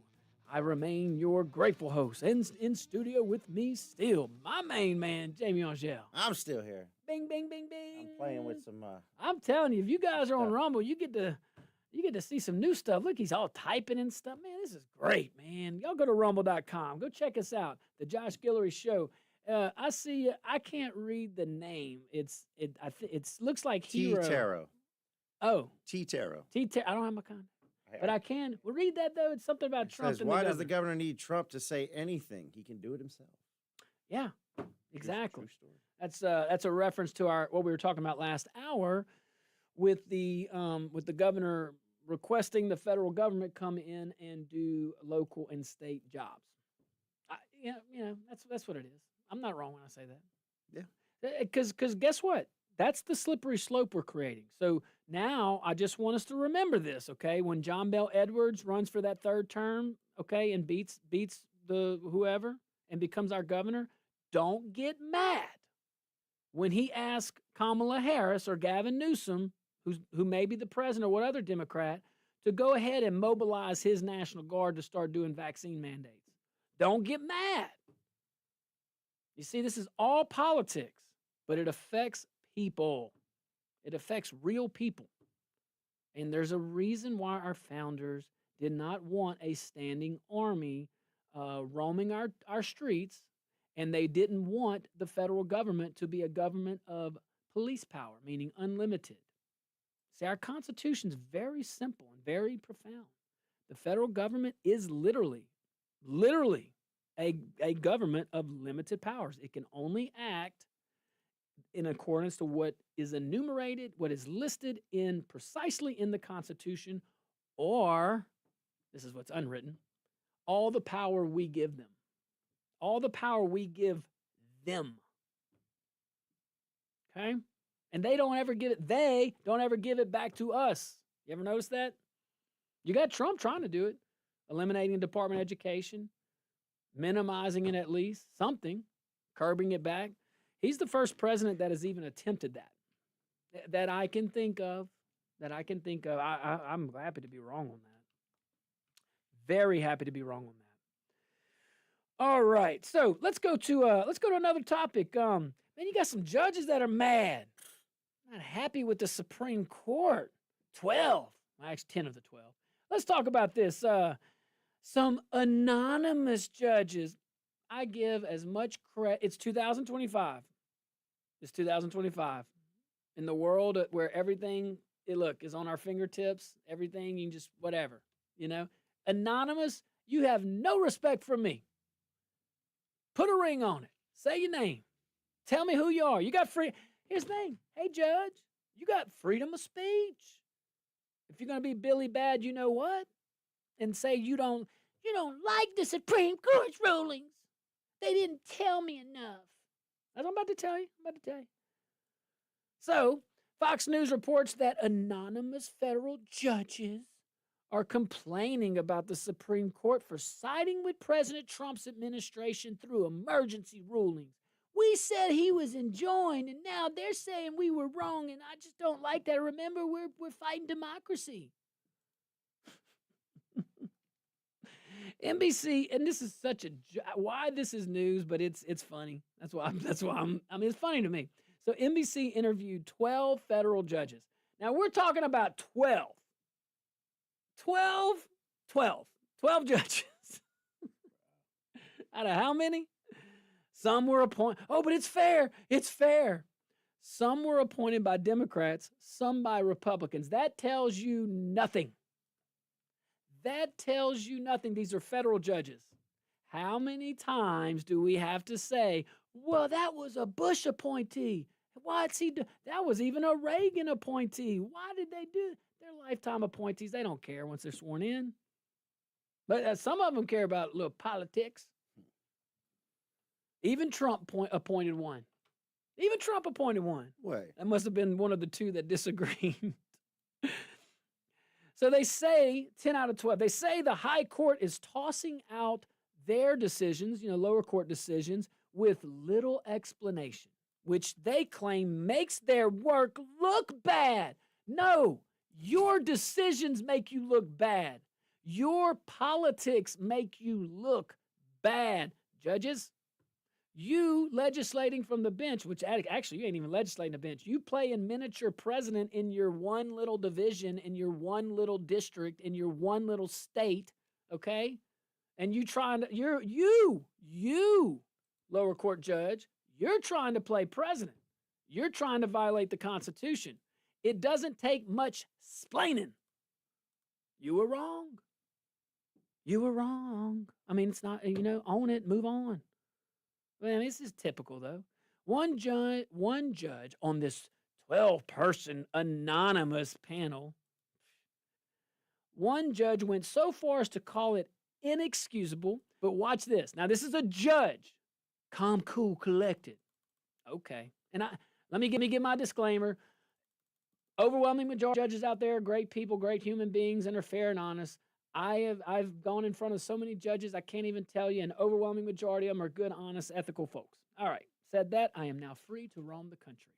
I remain your grateful host, and in studio with me still, my main man, Jamie Angel. I'm still here. Bing, bing, bing, bing. I'm playing with some. I'm telling you, if you guys are on Rumble, you get to see some new stuff. Look, he's all typing and stuff. Man, this is great, man. Y'all go to rumble.com. Go check us out, the Josh Guillory Show. I see. I can't read the name. It looks like Hero. T-Taro. Oh, T-Taro. I don't have my con, but I can. Well, read that though. It's something about Trump. Says, why does the governor need Trump to say anything? He can do it himself. Yeah, exactly. True story. That's a reference to what we were talking about last hour, with the governor requesting the federal government come in and do local and state jobs. That's what it is. I'm not wrong when I say that. Yeah. Because guess what? That's the slippery slope we're creating. So now I just want us to remember this, okay? When John Bel Edwards runs for that third term, okay, and beats the whoever and becomes our governor, don't get mad when he asks Kamala Harris or Gavin Newsom, who may be the president or what other Democrat, to go ahead and mobilize his National Guard to start doing vaccine mandates. Don't get mad. You see, this is all politics, but it affects people. It affects real people. And there's a reason why our founders did not want a standing army roaming our streets, and they didn't want the federal government to be a government of police power, meaning unlimited. See, our Constitution is very simple and very profound. The federal government is literally a government of limited powers. It can only act in accordance to what is enumerated, what is listed precisely in the Constitution, or, this is what's unwritten, all the power we give them. All the power we give them. Okay? And they don't ever give it back to us. You ever notice that? You got Trump trying to do it, eliminating the Department of Education, minimizing it at least, something, curbing it back. He's the first president that has even attempted that I can think of. I'm happy to be wrong on that. Very happy to be wrong on that. All right, so let's go to another topic. Man, you got some judges that are mad, not happy with the Supreme Court. 12, actually 10 of the 12. Let's talk about this. Some anonymous judges. I give as much credit. It's 2025. It's 2025. In the world where everything, is on our fingertips, everything, you can just, whatever, Anonymous, you have no respect for me. Put a ring on it. Say your name. Tell me who you are. You got free. Here's the thing. Hey, judge, you got freedom of speech. If you're going to be Billy Bad, you know what? And say you don't like the Supreme Court's rulings. They didn't tell me enough. That's what I'm about to tell you. So, Fox News reports that anonymous federal judges are complaining about the Supreme Court for siding with President Trump's administration through emergency rulings. We said he was enjoined, and now they're saying we were wrong, and I just don't like that. Remember, we're fighting democracy. NBC, and this is why this is news, but it's funny. That's why it's funny to me. So NBC interviewed 12 federal judges. Now we're talking about 12 judges. Out of how many? Some were appointed. Oh, but it's fair. It's fair. Some were appointed by Democrats, some by Republicans. That tells you nothing. These are federal judges. How many times do we have to say, well, that was a Bush appointee? Why's he do? That was even a Reagan appointee. Why did they do? They're lifetime appointees. They don't care once they're sworn in. But some of them care about little politics. Even Trump appointed one. Wait. That must have been one of the two that disagreed. So they say, 10 out of 12, they say the high court is tossing out their decisions, lower court decisions, with little explanation, which they claim makes their work look bad. No, your decisions make you look bad. Your politics make you look bad. Judges, you legislating from the bench, which actually you ain't even legislating the bench. You play in miniature president in your one little division, in your one little district, in your one little state, okay? And you trying to, you, lower court judge, you're trying to play president. You're trying to violate the Constitution. It doesn't take much splaining. You were wrong. You were wrong. I mean, it's not, own it, move on. Well, this is typical, though. One judge on this 12-person anonymous panel, one judge went so far as to call it inexcusable, but watch this. Now, this is a judge. Calm, cool, collected. Okay. And let me give my disclaimer. Overwhelming majority of judges out there are great people, great human beings, and are fair and honest. I've gone in front of so many judges, I can't even tell you, an overwhelming majority of them are good, honest, ethical folks. All right. Said that, I am now free to roam the country.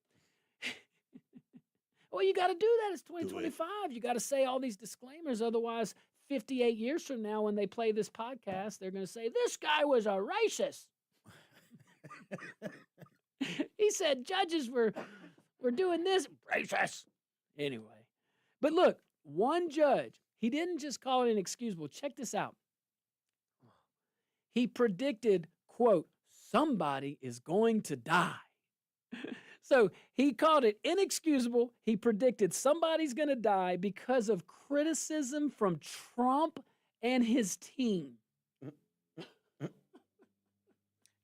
Well, you got to do that. It's 2025. You got to say all these disclaimers. Otherwise, 58 years from now, when they play this podcast, they're going to say, this guy was a racist. He said judges were doing this. Racist. Anyway. But look, one judge, he didn't just call it inexcusable. Check this out. He predicted, quote, somebody is going to die. So he called it inexcusable. He predicted somebody's going to die because of criticism from Trump and his team.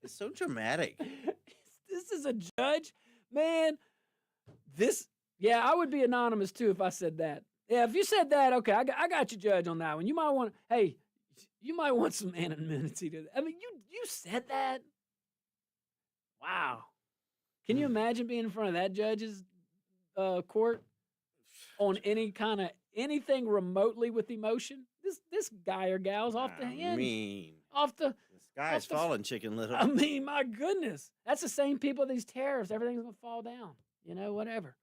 It's so dramatic. This is a judge, man. I would be anonymous too if I said that. Yeah, if you said that, okay, I got you, Judge, on that one. You might want some anonymity to that. I mean, you said that? Wow. Can you imagine being in front of that judge's court on anything remotely with emotion? This guy or gal's off the hand. The sky's falling, Chicken Little. I mean, my goodness. That's the same people, these tariffs. Everything's going to fall down. Whatever.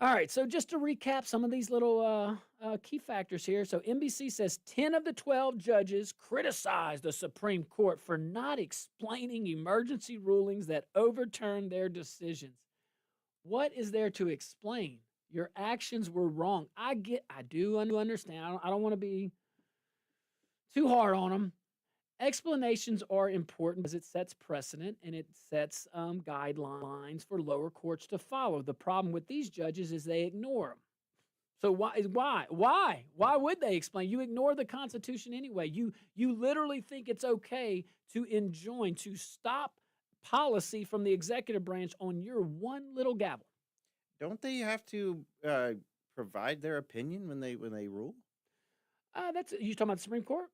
All right, so just to recap some of these little key factors here. So NBC says 10 of the 12 judges criticized the Supreme Court for not explaining emergency rulings that overturned their decisions. What is there to explain? Your actions were wrong. I do understand. I don't want to be too hard on them. Explanations are important because it sets precedent and it sets guidelines for lower courts to follow. The problem with these judges is they ignore them. So why would they explain? You ignore the Constitution anyway. You literally think it's okay to stop policy from the executive branch on your one little gavel. Don't they have to provide their opinion when they rule? You talking about the Supreme Court?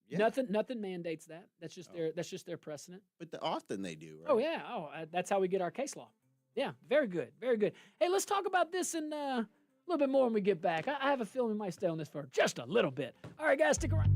Yeah. Nothing mandates that. That's just their precedent. But often they do, right? Oh yeah. That's how we get our case law. Yeah, very good, very good. Hey, let's talk about this in a little bit more when we get back. I have a feeling we might stay on this for just a little bit. All right, guys, stick around.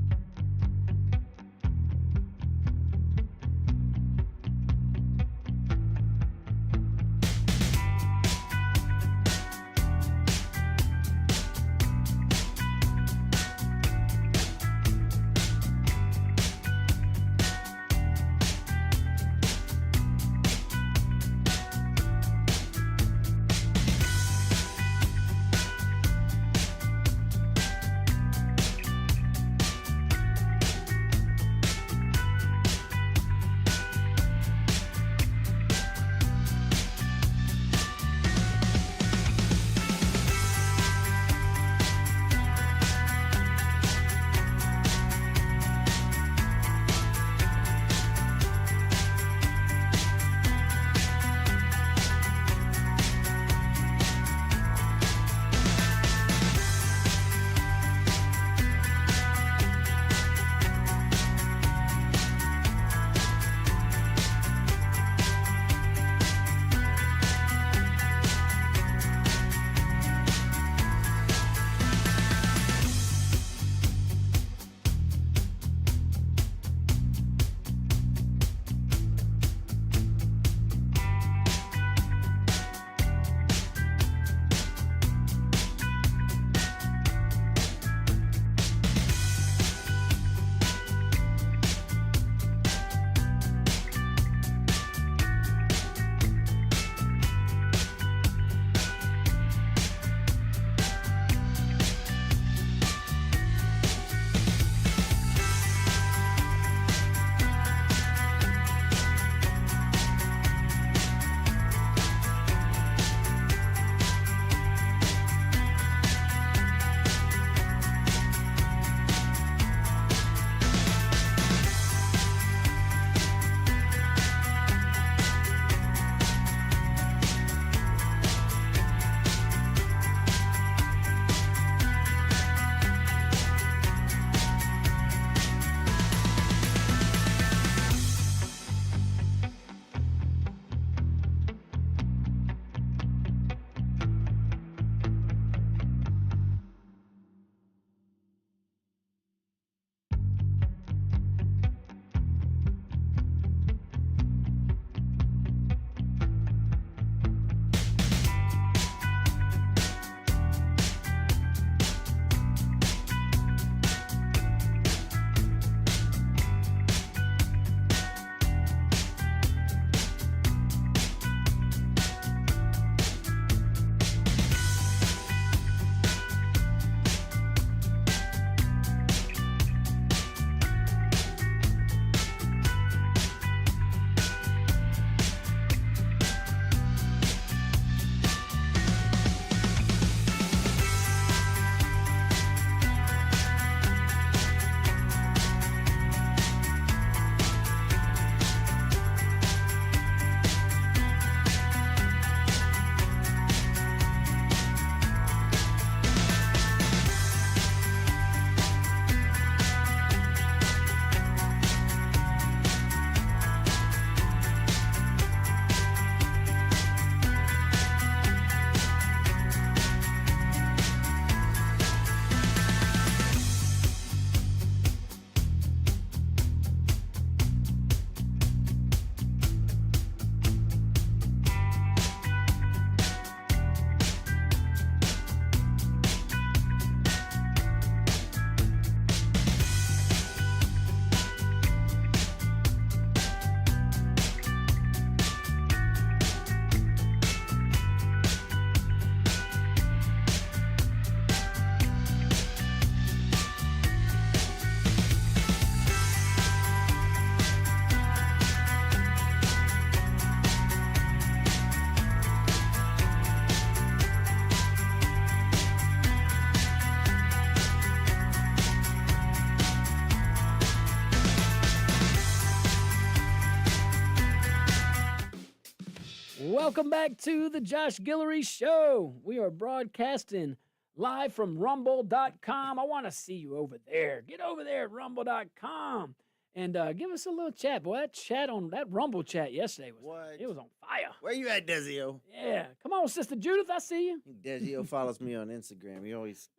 Welcome back to the Josh Guillory Show. We are broadcasting live from rumble.com. I want to see you over there. Get over there at rumble.com and give us a little chat. Boy, that Rumble chat yesterday it was on fire. Where you at, Desio? Yeah. Come on, Sister Judith. I see you. Desio follows me on Instagram. He always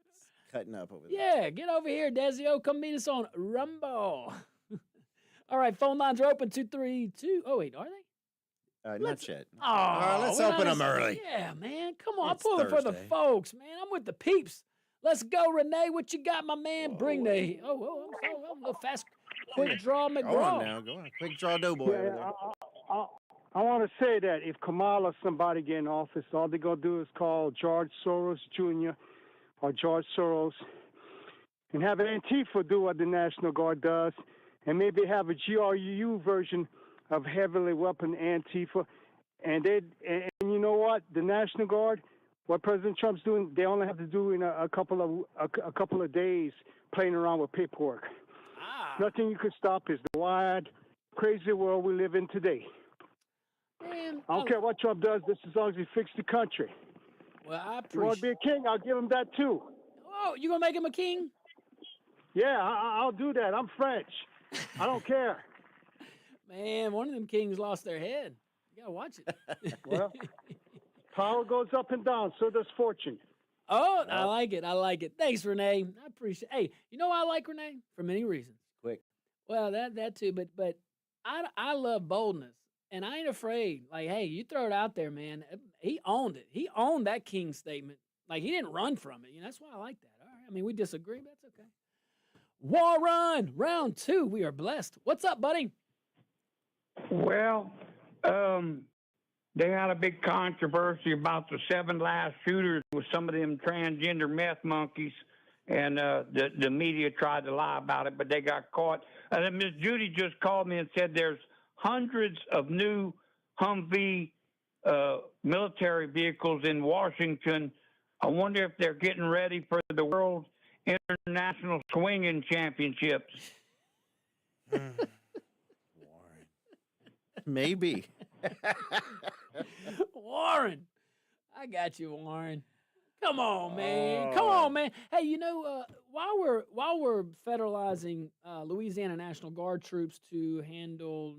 cutting up over there. Yeah, get over here, Desio. Come meet us on Rumble. All right, phone lines are open 232. Oh, wait, are they? Not yet. Let's open them early. Yeah, man. Come on. It's I'm pulling for the Thursday. folks, man. I'm with the peeps. Let's go, Renee. What you got, my man? Bring the... I'm a little fast. Quick draw, McGraw. Go on now. Go on. Quick draw, doughboy over there. I want to say that if Kamala or somebody get in office, all they're going to do is call George Soros Jr. or George Soros and have Antifa do what the National Guard does and maybe have a GRU version of heavily weaponed Antifa. And you know what? The National Guard, what President Trump's doing, they only have to do in a couple of days playing around with paperwork. Nothing you could stop is the wide, crazy world we live in today. Man, I don't care what Trump does, just as long as he fixes the country. Well, I If you want to be a king, I'll give him that too. Oh, you going to make him a king? Yeah, I'll do that. I'm French. I don't care. Man, one of them kings lost their head. You got to watch it. Well, power goes up and down, so does fortune. Oh, I like it. I like it. Thanks, Renee. I appreciate it. Hey, you know why I like Renee? For many reasons. Quick. Well, that too, but I love boldness. And I ain't afraid. Like, hey, you throw it out there, man. He owned it. He owned that king statement. Like, he didn't run from it. You know, that's why I like that. All right. I mean, we disagree, but that's okay. Warren, round 2. We are blessed. What's up, buddy? Well, they had a big controversy about the 7 last shooters with some of them transgender meth monkeys, and the media tried to lie about it, but they got caught. And then Miss Judy just called me and said there's hundreds of new Humvee military vehicles in Washington. I wonder if they're getting ready for the World International Swinging Championships. Warren. Maybe. Warren. I got you, Warren. Come on, man. Come on, man. Hey, you know, while we're federalizing Louisiana National Guard troops to handle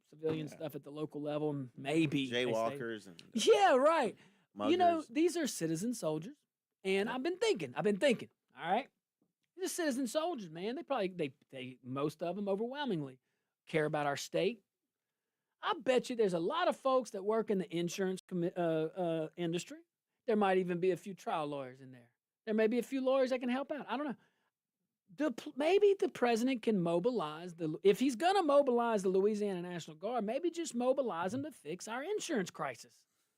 civilian stuff at the local level, maybe Jaywalkers and yeah, right. muggers. You know, these are citizen soldiers, and I've been thinking. All right, these are citizen soldiers, man. They most of them overwhelmingly care about our state. I bet you there's a lot of folks that work in the insurance industry. There might even be a few trial lawyers in there. There may be a few lawyers that can help out. I don't know. Maybe the president can mobilize if he's going to mobilize the Louisiana National Guard, maybe just mobilize them to fix our insurance crisis.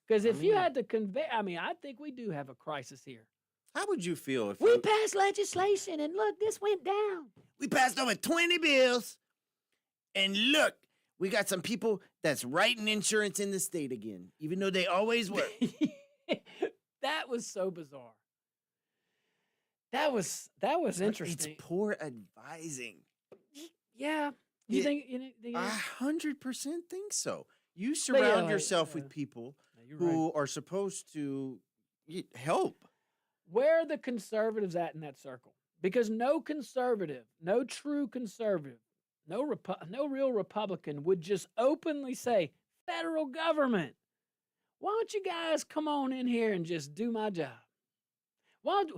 Because if you had to convey, I think we do have a crisis here. How would you feel if we passed legislation and look, this went down. We passed over 20 bills and look, we got some people that's writing insurance in the state again, even though they always were. That was so bizarre. That was interesting. It's poor advising. Yeah. You think 100% think so. You surround yourself with people who are supposed to help. Where are the conservatives at in that circle? Because no conservative, no true conservative, no real Republican would just openly say, federal government, why don't you guys come on in here and just do my job? Let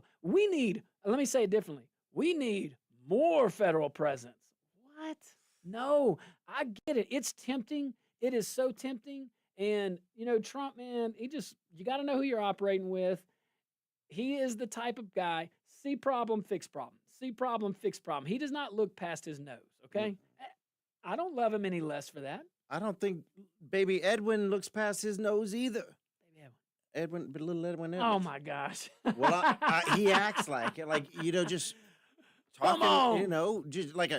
me say it differently. We need more federal presence. What? No, I get it. It's tempting. It is so tempting. And, Trump, man, you got to know who you're operating with. He is the type of guy, see problem, fix problem. See problem, fix problem. He does not look past his nose, okay? I don't love him any less for that. I don't think baby Edwin looks past his nose either. Little Edwin Edwards. Oh, my gosh. Well, he acts like it, just talking, just like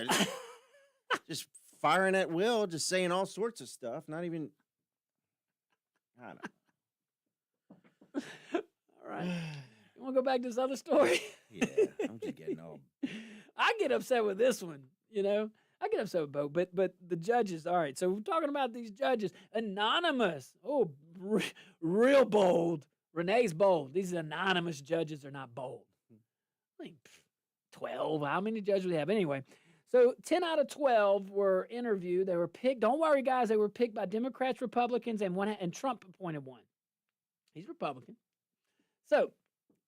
just firing at will, just saying all sorts of stuff, not even, I don't know. All right. You want to go back to this other story? Yeah, I'm just getting all. I get upset with this one, I get upset with both, but the judges, all right. So we're talking about these judges. Anonymous. Oh, real bold. Renee's bold. These anonymous judges are not bold. I mean, 12. How many judges do we have? Anyway, so 10 out of 12 were interviewed. They were picked. Don't worry, guys. They were picked by Democrats, Republicans, and Trump appointed one. He's Republican. So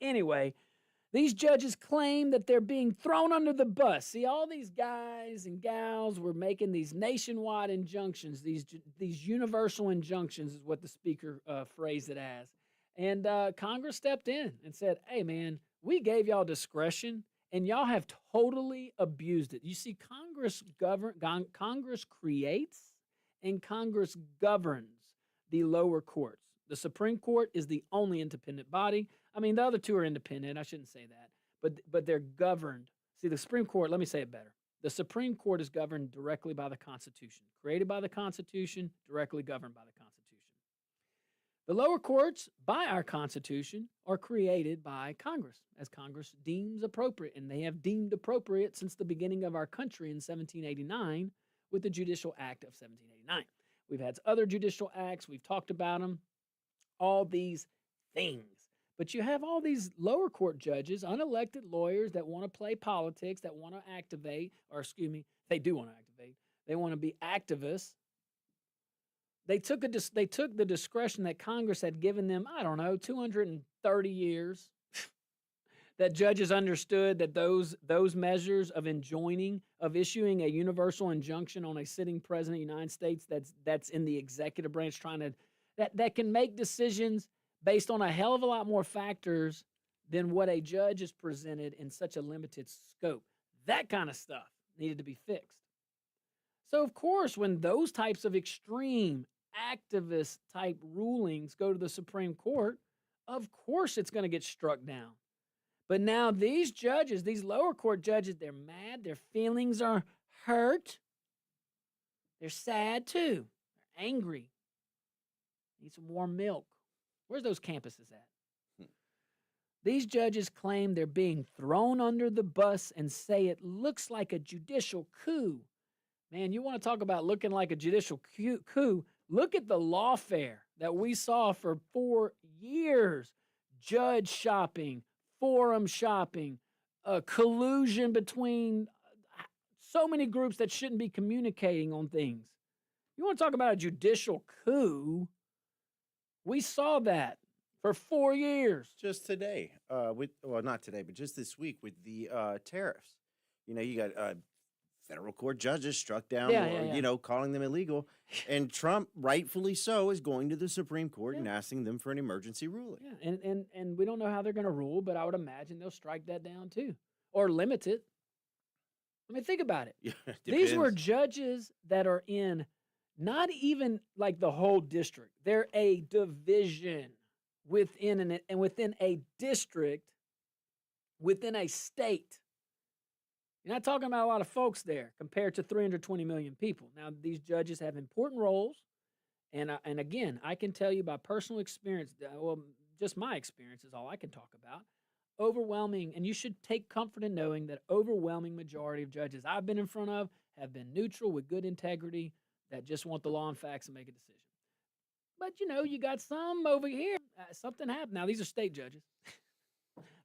anyway, these judges claim that they're being thrown under the bus. See, all these guys and gals were making these nationwide injunctions, these universal injunctions is what the speaker phrased it as. And Congress stepped in and said, hey, man, we gave y'all discretion, and y'all have totally abused it. You see, Congress creates and Congress governs the lower courts. The Supreme Court is the only independent body. I mean, the other two are independent. I shouldn't say that. But they're governed. See, the Supreme Court, let me say it better. The Supreme Court is governed directly by the Constitution. Created by the Constitution, directly governed by the Constitution. The lower courts, by our Constitution, are created by Congress, as Congress deems appropriate. And they have deemed appropriate since the beginning of our country in 1789 with the Judicial Act of 1789. We've had other judicial acts. We've talked about them. All these things. But you have all these lower court judges, unelected lawyers that want to play politics, that want to activate, or excuse me, they do want to activate. They want to be activists. They took the discretion that Congress had given them, 230 years. That judges understood that those measures of issuing a universal injunction on a sitting president of the United States that's in the executive branch that can make decisions based on a hell of a lot more factors than what a judge is presented in such a limited scope. That kind of stuff needed to be fixed. So, of course, when those types of extreme activist type rulings go to the Supreme Court, of course it's going to get struck down. But now these judges, these lower court judges, they're mad. Their feelings are hurt. They're sad too. They're angry. Need some warm milk. Where's those campuses at? These judges claim they're being thrown under the bus and say it looks like a judicial coup. Man, you want to talk about looking like a judicial coup? Look at the lawfare that we saw for 4 years. Judge shopping, forum shopping, collusion between so many groups that shouldn't be communicating on things. You want to talk about a judicial coup? We saw that for 4 years. Just today, not today, but just this week with the tariffs. You got federal court judges struck down, calling them illegal. And Trump, rightfully so, is going to the Supreme Court and asking them for an emergency ruling. Yeah, and we don't know how they're going to rule, but I would imagine they'll strike that down too or limit it. I mean, think about it. Yeah, These were judges that are in not even like the whole district. They're a division within a district, within a state. You're not talking about a lot of folks there compared to 320 million people. Now, these judges have important roles. And again, I can tell you by personal experience, just my experience is all I can talk about. Overwhelming, and you should take comfort in knowing that overwhelming majority of judges I've been in front of have been neutral with good integrity that just want the law and facts and make a decision. But, you got some over here. Something happened. Now, these are state judges.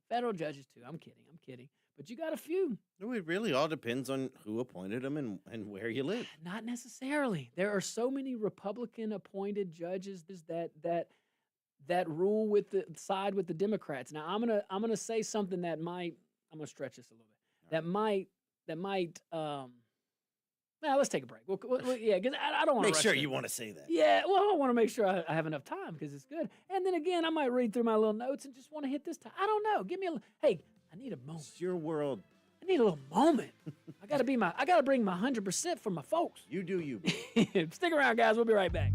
Federal judges, too. I'm kidding. But you got a few. It really all depends on who appointed them and where you live. Not necessarily. There are so many Republican-appointed judges that rule with the side with the Democrats. Now, I'm gonna say something that might. I'm gonna stretch this a little bit. That might. Now let's take a break. Yeah, because I don't want to make sure you want to say that. Yeah, well, I want to make sure I have enough time because it's good. And then again, I might read through my little notes and just want to hit this time. I don't know. Give me hey. I need a moment. It's your world. I need a little moment. I gotta bring my 100% for my folks. You do you. Stick around, guys. We'll be right back.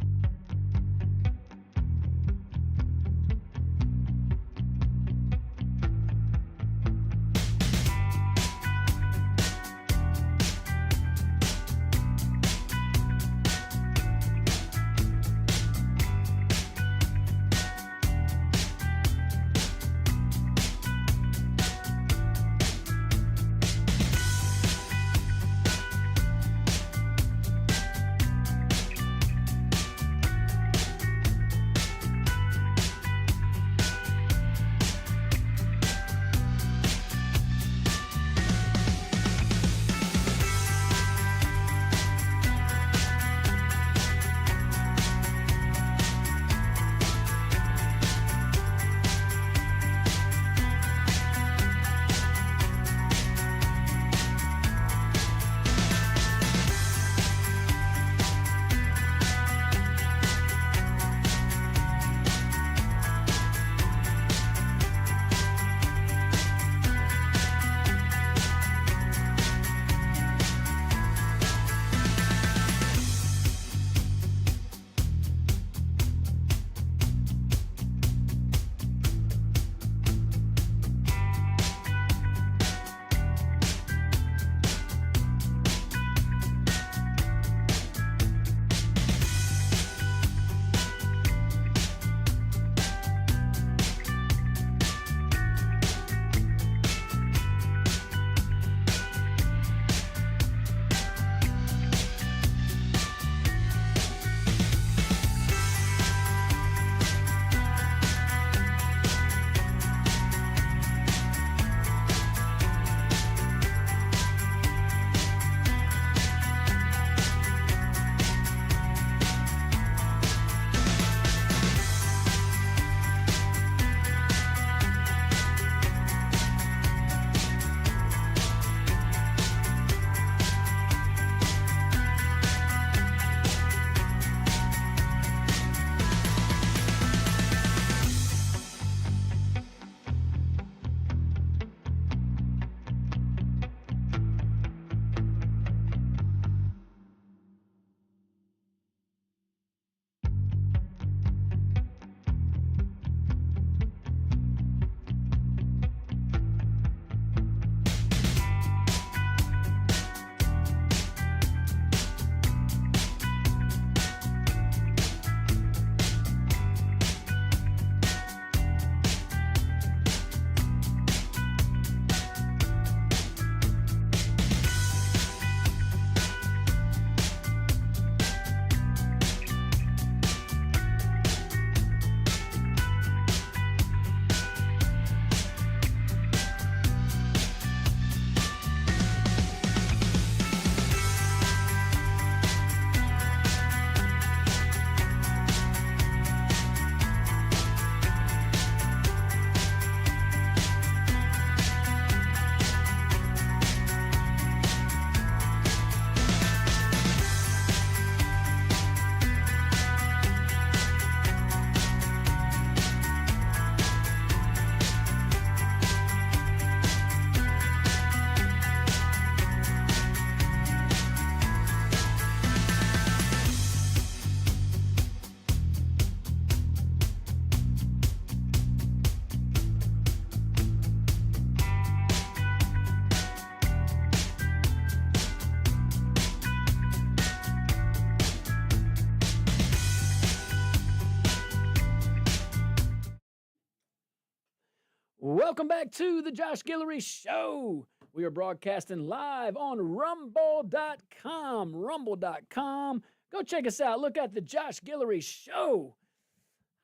Welcome back to the Josh Guillory Show. We are broadcasting live on rumble.com. Rumble.com. Go check us out. Look at the Josh Guillory Show.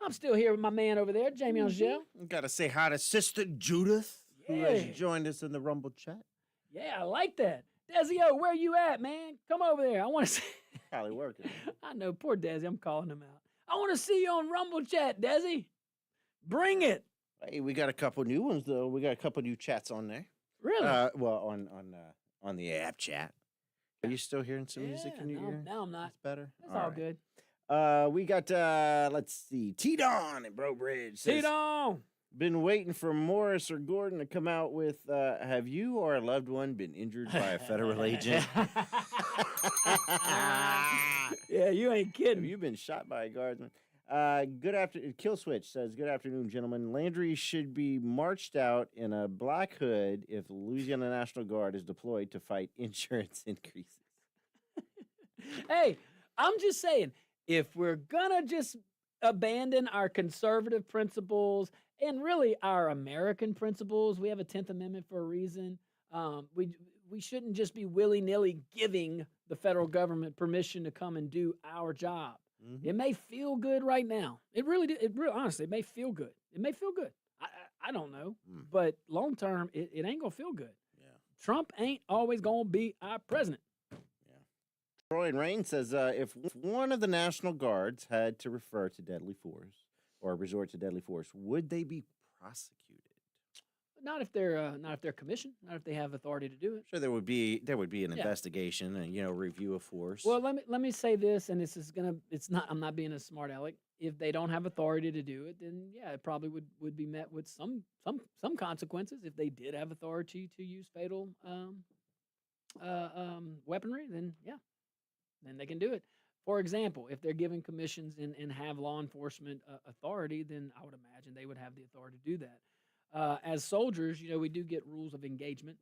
I'm still here with my man over there, Jamie Angel. Got to say hi to Sister Judith, who has joined us in the Rumble chat. Yeah, I like that. Desi-O, where you at, man? Come over there. I want to see. Probably working. I know, poor Desi. I'm calling him out. I want to see you on Rumble chat, Desi. Bring it. Hey, we got a couple new ones though. We got a couple new chats on there. Really? Well, on the app chat. Are you still hearing some music in your ear? No, I'm not. It's better. That's all good. We got let's see, T-Don in Bro Bridge. T-Don. Been waiting for Morris or Gordon to come out with have you or a loved one been injured by a federal agent? Yeah, you ain't kidding. Have you been shot by a guardsman? Good afternoon. Kill Switch says, good afternoon, gentlemen. Landry should be marched out in a black hood if the Louisiana National Guard is deployed to fight insurance increases. Hey, I'm just saying, if we're gonna just abandon our conservative principles and really our American principles, we have a 10th Amendment for a reason. We shouldn't just be willy-nilly giving the federal government permission to come and do our job. Mm-hmm. It may feel good right now. It really do. Honestly, it may feel good. It may feel good. I don't know. But long term, it ain't gonna feel good. Yeah. Trump ain't always gonna be our president. Troy and Rain says, if one of the National Guards had to refer to deadly force or resort to deadly force, would they be prosecuted? Not if they're commissioned. Not if they have authority to do it. Sure, there would be an investigation and review of force. Well, let me say this, and I'm not being a smart aleck. If they don't have authority to do it, then yeah, it probably would be met with some consequences. If they did have authority to use fatal weaponry, then yeah. Then they can do it. For example, if they're given commissions and have law enforcement authority, then I would imagine they would have the authority to do that. As soldiers, we do get rules of engagement,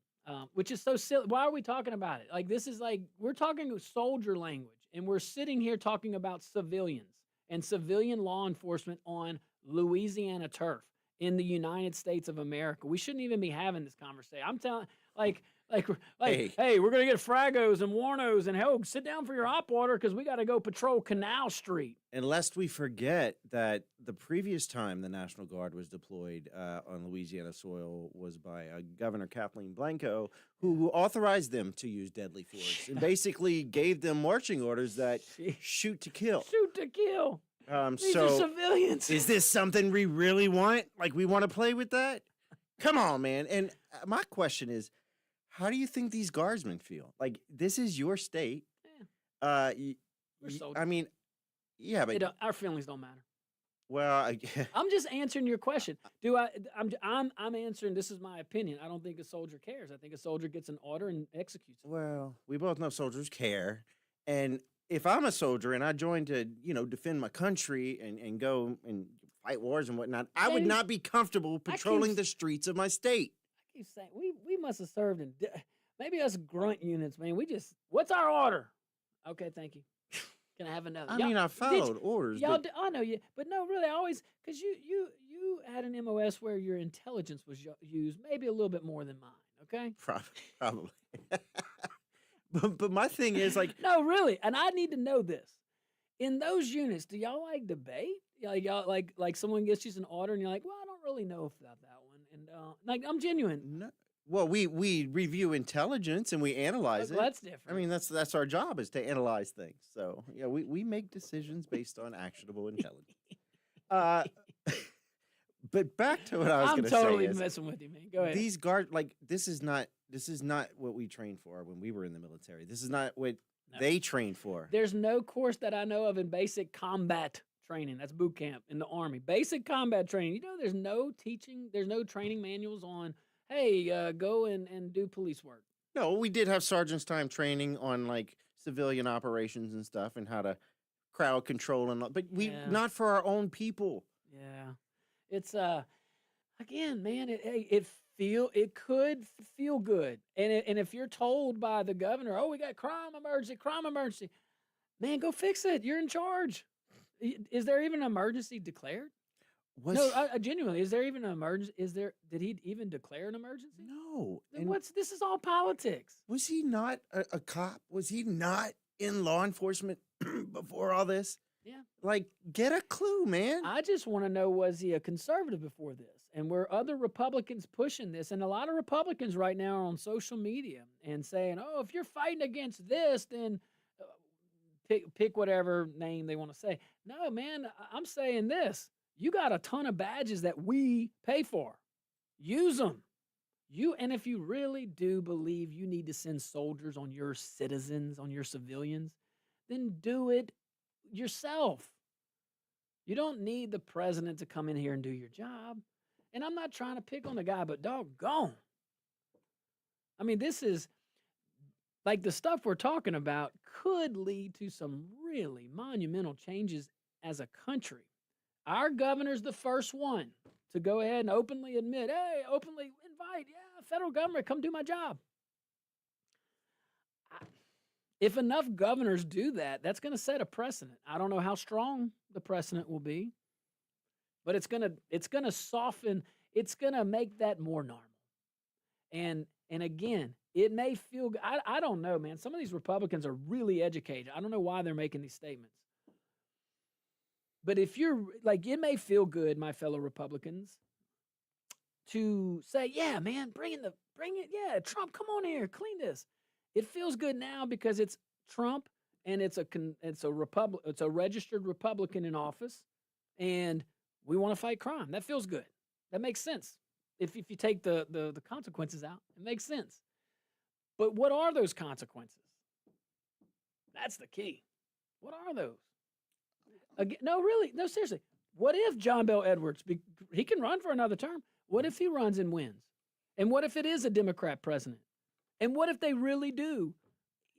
which is so silly. Why are we talking about it? Like, this is like, we're talking soldier language, and we're sitting here talking about civilians and civilian law enforcement on Louisiana turf in the United States of America. We shouldn't even be having this conversation. I'm telling, hey, we're gonna get Fragos and Warnos and hell, sit down for your op water because we got to go patrol Canal Street. And lest we forget that the previous time the National Guard was deployed on Louisiana soil was by Governor Kathleen Blanco, who authorized them to use deadly force and basically gave them marching orders that shoot to kill. Shoot to kill. These are civilians. Is this something we really want? Like, we want to play with that? Come on, man. And my question is, how do you think these guardsmen feel? Like, this is your state. Yeah. We're soldiers. I mean, yeah, but our feelings don't matter. Well, I'm just answering your question. I'm answering. This is my opinion. I don't think a soldier cares. I think a soldier gets an order and executes it. Well, we both know soldiers care, and if I'm a soldier and I join to defend my country and go and fight wars and whatnot, I would not be comfortable patrolling the streets of my state. I keep saying we must have served in maybe us grunt units, man. What's our order? Okay, thank you. Can I have another? I mean, I followed orders. I know you, but no, really, because you had an MOS where your intelligence was used maybe a little bit more than mine. Okay, probably. but my thing is like, no, really, and I need to know this. In those units, do y'all like debate? Like y'all like someone gets you an order and you're like, well, I don't really know about that one, and I'm genuine. No. Well, we review intelligence and we analyze it. That's different. I mean, that's our job, is to analyze things. So yeah, we make decisions based on actionable intelligence. But back to what I was going to say. I'm totally messing with you, man. Go ahead. These this is not what we trained for when we were in the military. This is not what they trained for. There's no course that I know of in basic combat training. That's boot camp in the Army. Basic combat training. There's no teaching. There's no training manuals on, hey, go and do police work. No, we did have sergeant's time training on like civilian operations and stuff and how to crowd control and all, but not for our own people. Yeah. It's again, man, it could feel good. And if you're told by the governor, oh, we got crime emergency, man, go fix it. You're in charge. Is there even an emergency declared? No, genuinely, is there even an emergency? Did he even declare an emergency? No. Then this is all politics. Was he not a cop? Was he not in law enforcement before all this? Yeah. Like, get a clue, man. I just want to know, was he a conservative before this? And were other Republicans pushing this? And a lot of Republicans right now are on social media and saying, oh, if you're fighting against this, then pick whatever name they want to say. No, man, I'm saying this. You got a ton of badges that we pay for. Use them. And if you really do believe you need to send soldiers on your citizens, on your civilians, then do it yourself. You don't need the president to come in here and do your job. And I'm not trying to pick on the guy, but doggone. I mean, this is like the stuff we're talking about could lead to some really monumental changes as a country. Our governor's the first one to go ahead and openly admit, hey, openly invite, federal government, come do my job. If enough governors do that, that's going to set a precedent. I don't know how strong the precedent will be, but it's going to soften. It's going to make that more normal. And again, it may feel. I don't know, man. Some of these Republicans are really educated. I don't know why they're making these statements. But if you're like, it may feel good, my fellow Republicans, to say, yeah, man, bring it. Yeah, Trump, come on here, clean this. It feels good now because it's Trump and it's a registered Republican in office, and we want to fight crime. That feels good. That makes sense. If you take the consequences out, it makes sense. But what are those consequences? That's the key. What are those? Again, no, seriously. What if John Bel Edwards, he can run for another term. What if he runs and wins? And what if it is a Democrat president? And what if they really do,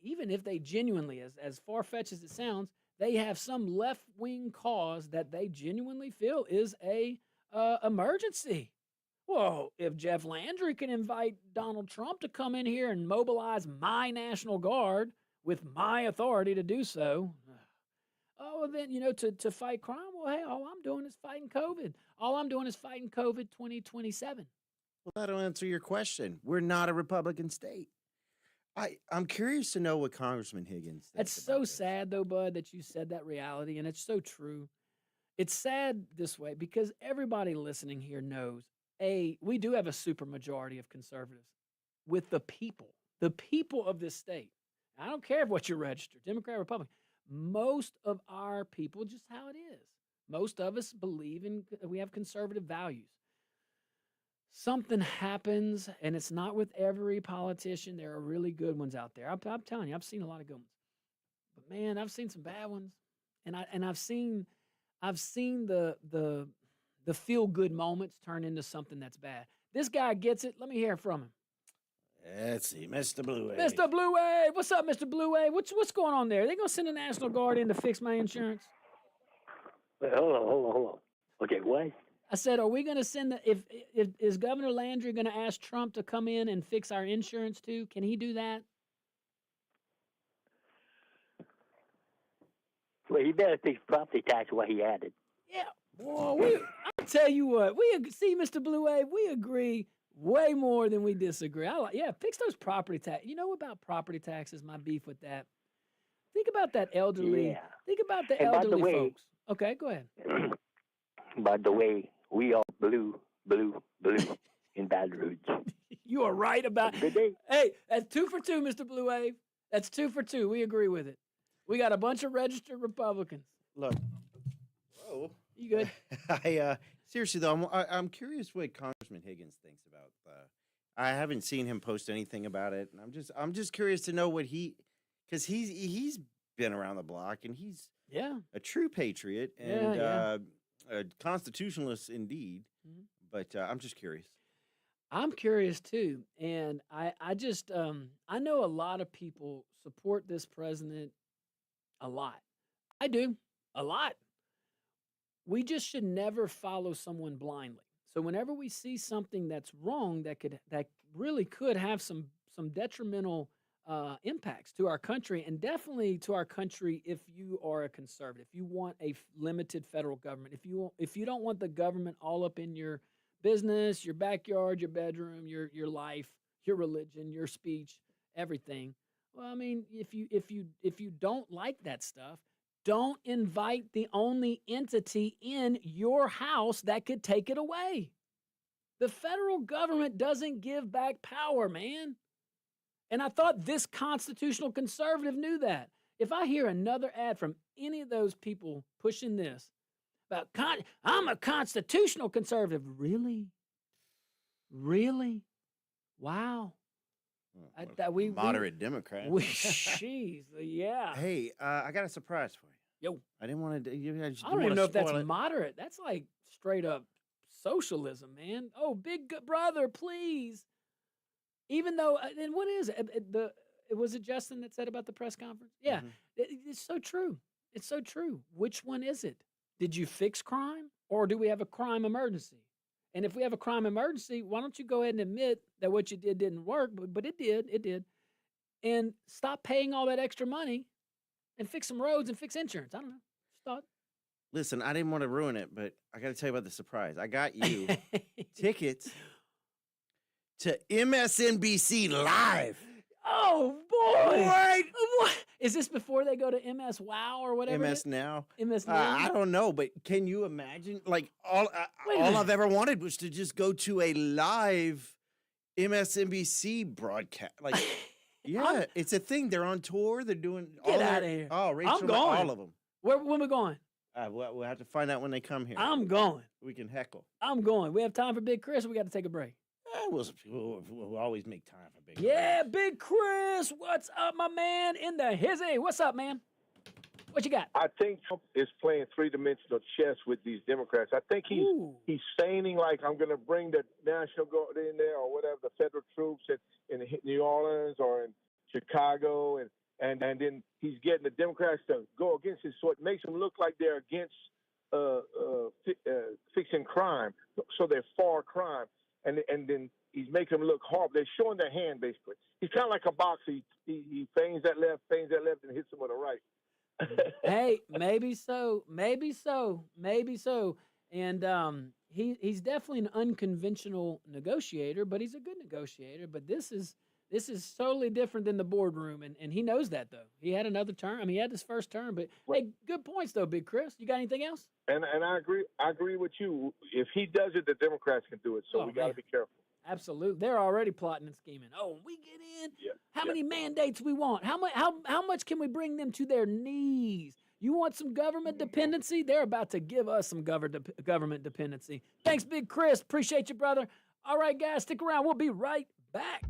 even if they genuinely, as far-fetched as it sounds, they have some left-wing cause that they genuinely feel is a emergency? Well, if Jeff Landry can invite Donald Trump to come in here and mobilize my National Guard with my authority to do so, then, to fight crime, well, hey, all I'm doing is fighting COVID. All I'm doing is fighting COVID 2027. Well, that'll answer your question. We're not a Republican state. I'm curious to know what Congressman Higgins thinks. That's so sad, though, Bud, that you said that reality, and it's so true. It's sad this way because everybody listening here knows, we do have a supermajority of conservatives with the people of this state. I don't care what you're registered, Democrat, Republican. Most of our people, just how it is. Most of us we have conservative values. Something happens, and it's not with every politician. There are really good ones out there. I'm telling you, I've seen a lot of good ones. But man, I've seen some bad ones, and I've seen the feel good moments turn into something that's bad. This guy gets it. Let me hear from him. Let's see, Mr. Blue Wave. Mr. Blue Wave, what's up, Mr. Blue Wave? What's going on there? They gonna send the National Guard in to fix my insurance? Wait, hold on. Okay, what? I said, are we gonna send is Governor Landry gonna ask Trump to come in and fix our insurance too? Can he do that? Well, he better fix property tax what he added. Yeah. Boy, I'll tell you what. See, Mr. Blue Wave, we agree way more than we disagree. Fix those property tax. You know about property taxes, my beef with that. Think about that elderly. Yeah. Think about the elderly folks. Okay, go ahead. By the way, we are blue in Baton Rouge. You are right about Good day. Hey, that's 2 for 2, Mr. Blue Wave. That's 2 for 2. We agree with it. We got a bunch of registered Republicans. Look. Whoa. You good? Seriously though, I'm curious what Congressman Higgins thinks about. I haven't seen him post anything about it, and I'm just curious to know what because he's been around the block and he's a true patriot and a constitutionalist indeed. Mm-hmm. But I'm just curious. I'm curious too, and I just I know a lot of people support this president a lot. I do a lot. We just should never follow someone blindly. So whenever we see something that's wrong, that really could have some detrimental impacts to our country, and definitely to our country if you are a conservative. If you want a limited federal government, if you don't want the government all up in your business, your backyard, your bedroom, your life, your religion, your speech, everything. Well, I mean, if you don't like that stuff, don't invite the only entity in your house that could take it away. The federal government doesn't give back power, man. And I thought this constitutional conservative knew that. If I hear another ad from any of those people pushing this about I'm a constitutional conservative, really? Wow. We moderate Democrat. Jeez, yeah. Hey, I got a surprise for you. Yo, I didn't want to. I don't even know if that's moderate. That's like straight up socialism, man. Oh, big brother, please. Even though, and what is it? Was it Justin that said about the press conference? Yeah, it's so true. It's so true. Which one is it? Did you fix crime, or do we have a crime emergency? And if we have a crime emergency, why don't you go ahead and admit that what you did didn't work, but it did, and stop paying all that extra money and fix some roads and fix insurance. I don't know. Just thought. Listen, I didn't want to ruin it, but I got to tell you about the surprise. I got you tickets to MSNBC Live. Oh, boy. What? Is this before they go to MS Wow or whatever? MS Now. MS Now? I don't know, but can you imagine? Like, all I've ever wanted was to just go to a live MSNBC broadcast. Like, yeah, it's a thing. They're on tour. They're doing Get out of here. Oh, Rachel, I'm going. all of them. When we going? We'll have to find out when they come here. I'm going. We can heckle. I'm going. We have time for Big Chris, or we got to take a break? We'll always make time for Big Chris. Yeah, Big Chris. What's up, my man? In the hizzy. What's up, man? What you got? I think Trump is playing three-dimensional chess with these Democrats. I think he's feigning like I'm going to bring the National Guard in there or whatever, the federal troops in New Orleans or in Chicago, and then he's getting the Democrats to go against it, so it makes them look like they're against fixing crime, so they're for crime, and then he's making them look horrible. They're showing their hand, basically. He's kind of like a boxer. He feigns that left, and hits him with a right. Hey, maybe so. And he's definitely an unconventional negotiator, but he's a good negotiator. But this is totally different than the boardroom, and he knows that, though. He had another term. I mean, he had his first term, but hey, good points, though, Big Chris. You got anything else? And I agree with you. If he does it, the Democrats can do it. So we got to be careful. Absolutely, they're already plotting and scheming. Oh, when we get in, how many mandates we want? How much can we bring them to their knees? You want some government dependency? They're about to give us some government dependency. Thanks, Big Chris. Appreciate you, brother. All right, guys, stick around. We'll be right back.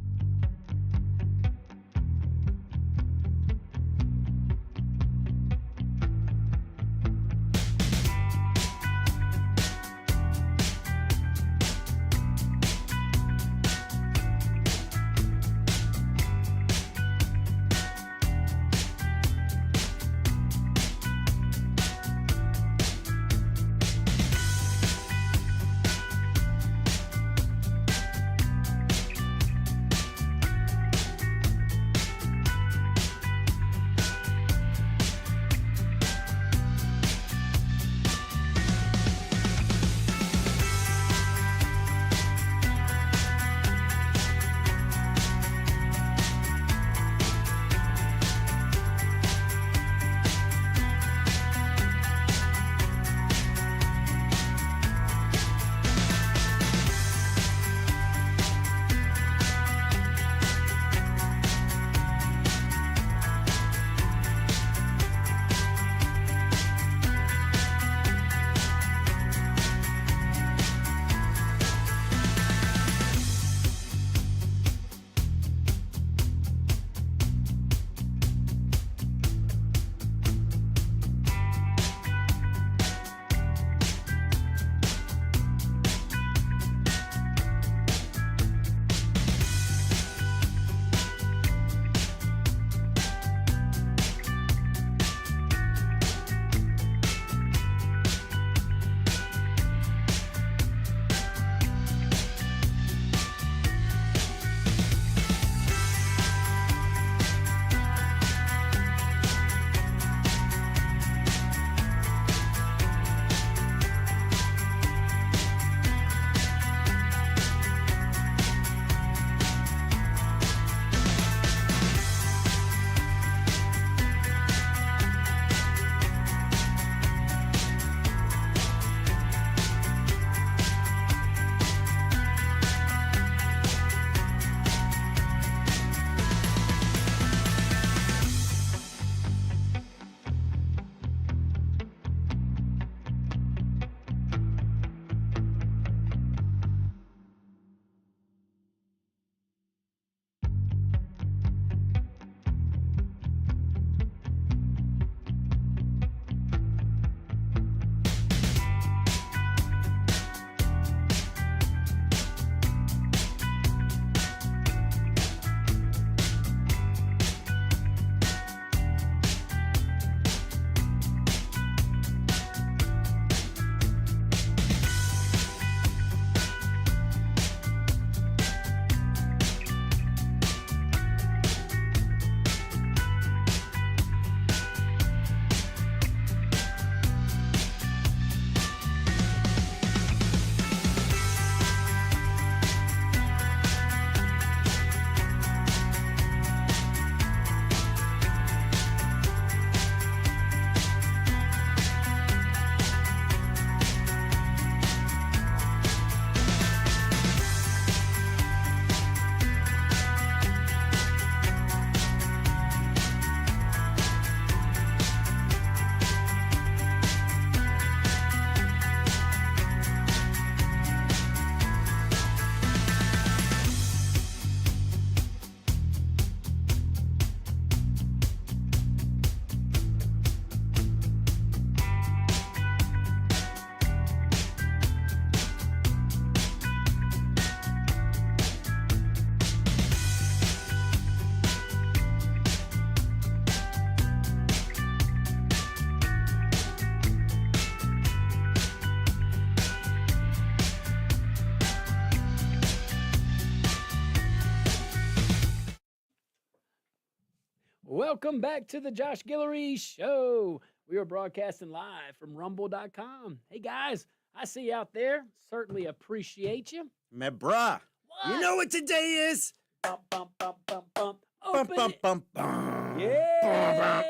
Welcome back to the Josh Guillory Show. We are broadcasting live from rumble.com. Hey, guys, I see you out there. Certainly appreciate you. My bruh, what? You know what today is? Bum, bum, bum, bum, bum. Bum, bum, bum, bum. Yeah.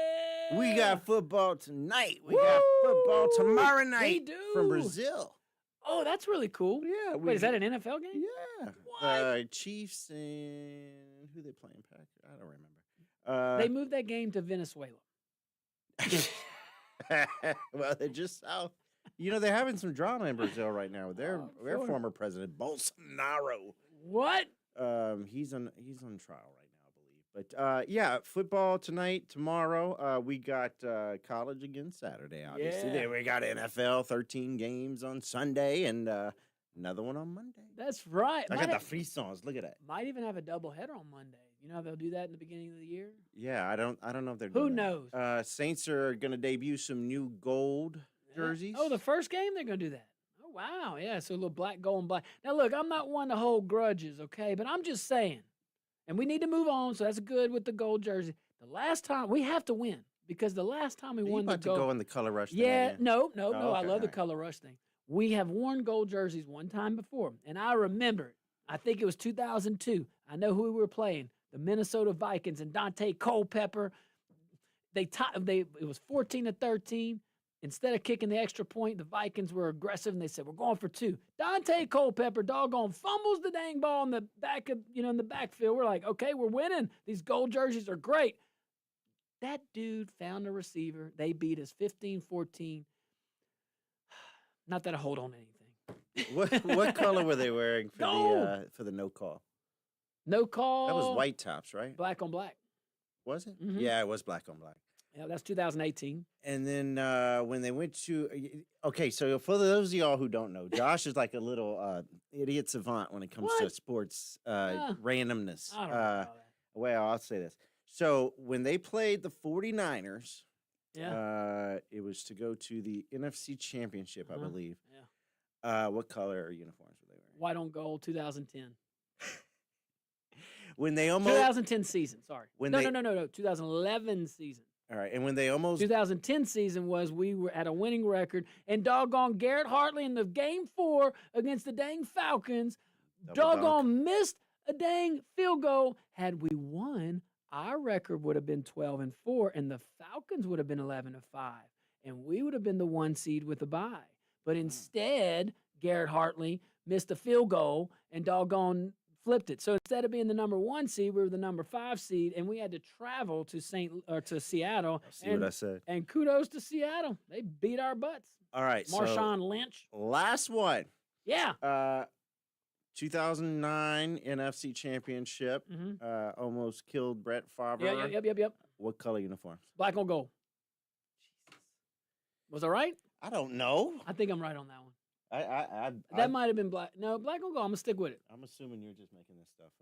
We got football tonight. We got football tomorrow night We do. from Brazil. Oh, that's really cool. Yeah. Wait, is that an NFL game? Yeah. What? Chiefs and who they playing? Packers? I don't remember. They moved that game to Venezuela. Well, they're just south. You know, they're having some drama in Brazil right now with their former president, Bolsonaro. What? He's on trial right now, I believe. But yeah, football tonight, tomorrow. We got college again Saturday, obviously. Yeah. Then we got NFL, 13 games on Sunday, and another one on Monday. That's right. I got the frissons. Look at that. Might even have a doubleheader on Monday. You know how they'll do that in the beginning of the year? Yeah, I don't know if they're Who doing knows? that. Saints are going to debut some new gold jerseys. Oh, the first game they're going to do that. Oh, wow. Yeah, so a little black, gold, and black. Now, look, I'm not one to hold grudges, okay? But I'm just saying, and we need to move on, so that's good with the gold jersey. The last time, we have to win, because the last time we won the gold. You about to go in the color rush thing Yeah, again? no. Okay, I love the right. color rush thing. We have worn gold jerseys one time before, and I remember it. I think it was 2002. I know who we were playing. The Minnesota Vikings and Dante Culpepper. It was 14-13. Instead of kicking the extra point, the Vikings were aggressive and they said, "We're going for 2." Dante Culpepper, doggone, fumbles the dang ball in the back of, in the backfield. We're like, okay, we're winning. These gold jerseys are great. That dude found a receiver. They beat us 15-14. Not that I hold on to anything. What color were they wearing for the no call? No call. That was white tops, right? Black on black. Was it? Mhm. Yeah, it was black on black. Yeah, that's 2018. And then when they went to so for those of y'all who don't know, Josh is like a little idiot savant when it comes to sports randomness. I don't know about that. Well, I'll say this. So when they played the 49ers, it was to go to the NFC Championship, I believe. Yeah. What color uniforms were they wearing? White on gold, 2010. When they almost 2010 season, sorry. No, 2011 season. All right, and when they almost 2010 season was we were at a winning record, and doggone Garrett Hartley in the game 4 against the dang Falcons, doggone missed a dang field goal. Had we won, our record would have been 12-4, and the Falcons would have been 11-5, and we would have been the 1 seed with a bye. But instead, Garrett Hartley missed a field goal and doggone flipped it. So instead of being the number 1 seed, we were the number 5 seed, and we had to travel to Seattle. See what I said. And kudos to Seattle. They beat our butts. All right, Marshawn Lynch. Last one. Yeah. 2009 NFC Championship. Almost killed Brett Favre. Yep. What color uniforms? Black on gold. Jesus. Was I right? I don't know. I think I'm right on that one. That might have been black. No, black on gold. I'm going to stick with it. I'm assuming you're just making this stuff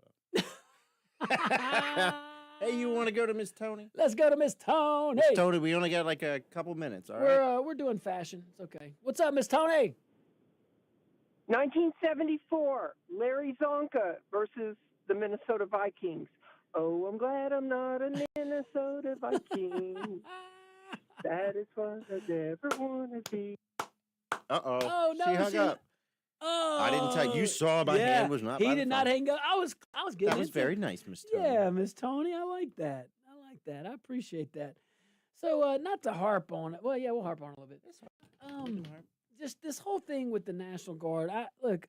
up. Hey, you want to go to Miss Tony? Let's go to Miss Tony. Miss Tony, we only got like a couple minutes, all right? We're doing fashion. It's okay. What's up, Miss Tony? 1974, Larry Zonka versus the Minnesota Vikings. Oh, I'm glad I'm not a Minnesota Viking. That is what I never want to be. Uh-oh. Oh, no. She hung up. Oh. I didn't tell you. You saw my hand was not by He the did not phone. hang up. I was getting That was into very nice, Miss Tony. Yeah, Miss Tony. I like that. I appreciate that. So, not to harp on it. Well, yeah, we'll harp on it a little bit. Just this whole thing with the National Guard. Look,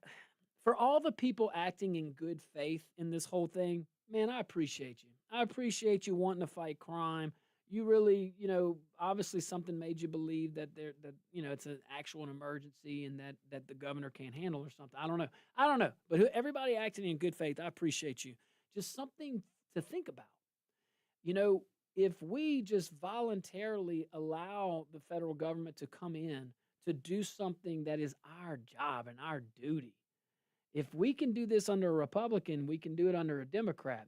for all the people acting in good faith in this whole thing, man, I appreciate you. I appreciate you wanting to fight crime. You really, obviously something made you believe that it's an actual emergency and that the governor can't handle or something. I don't know. But everybody acting in good faith, I appreciate you. Just something to think about. If we just voluntarily allow the federal government to come in to do something that is our job and our duty, if we can do this under a Republican, we can do it under a Democrat.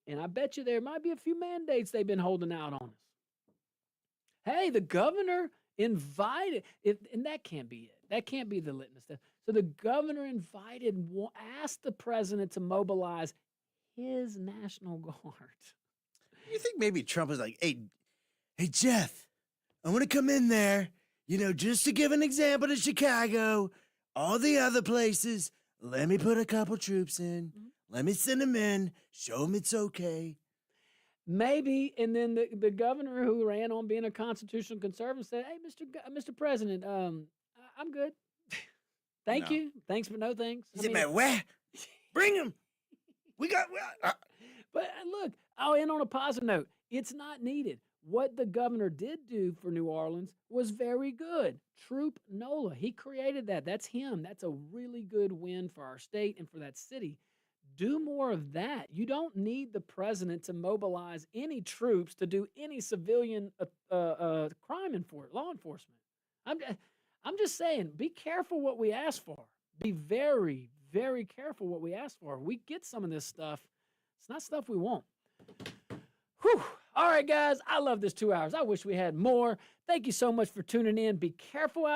And I bet you there might be a few mandates they've been holding out on us. Hey, the governor invited, and that can't be it. That can't be the litmus test. So the governor asked the president to mobilize his National Guard. You think maybe Trump is like, hey, Jeff, I want to come in there, just to give an example to Chicago, all the other places. Let me put a couple troops in. Mm-hmm. Let me send them in. Show them it's okay. Maybe, and then the governor who ran on being a constitutional conservative said, "Hey, Mr. President, I'm good. Thank you. Thanks, but no thanks." He said, "Man, where? Bring him. We got." But look, I'll end on a positive note. It's not needed. What the governor did do for New Orleans was very good. Troop NOLA, he created that. That's him. That's a really good win for our state and for that city. Do more of that. You don't need the president to mobilize any troops to do any civilian law enforcement. I'm just saying, be careful what we ask for. Be very, very careful what we ask for. We get some of this stuff. It's not stuff we want. Whew. All right, guys. I love this 2 hours. I wish we had more. Thank you so much for tuning in. Be careful out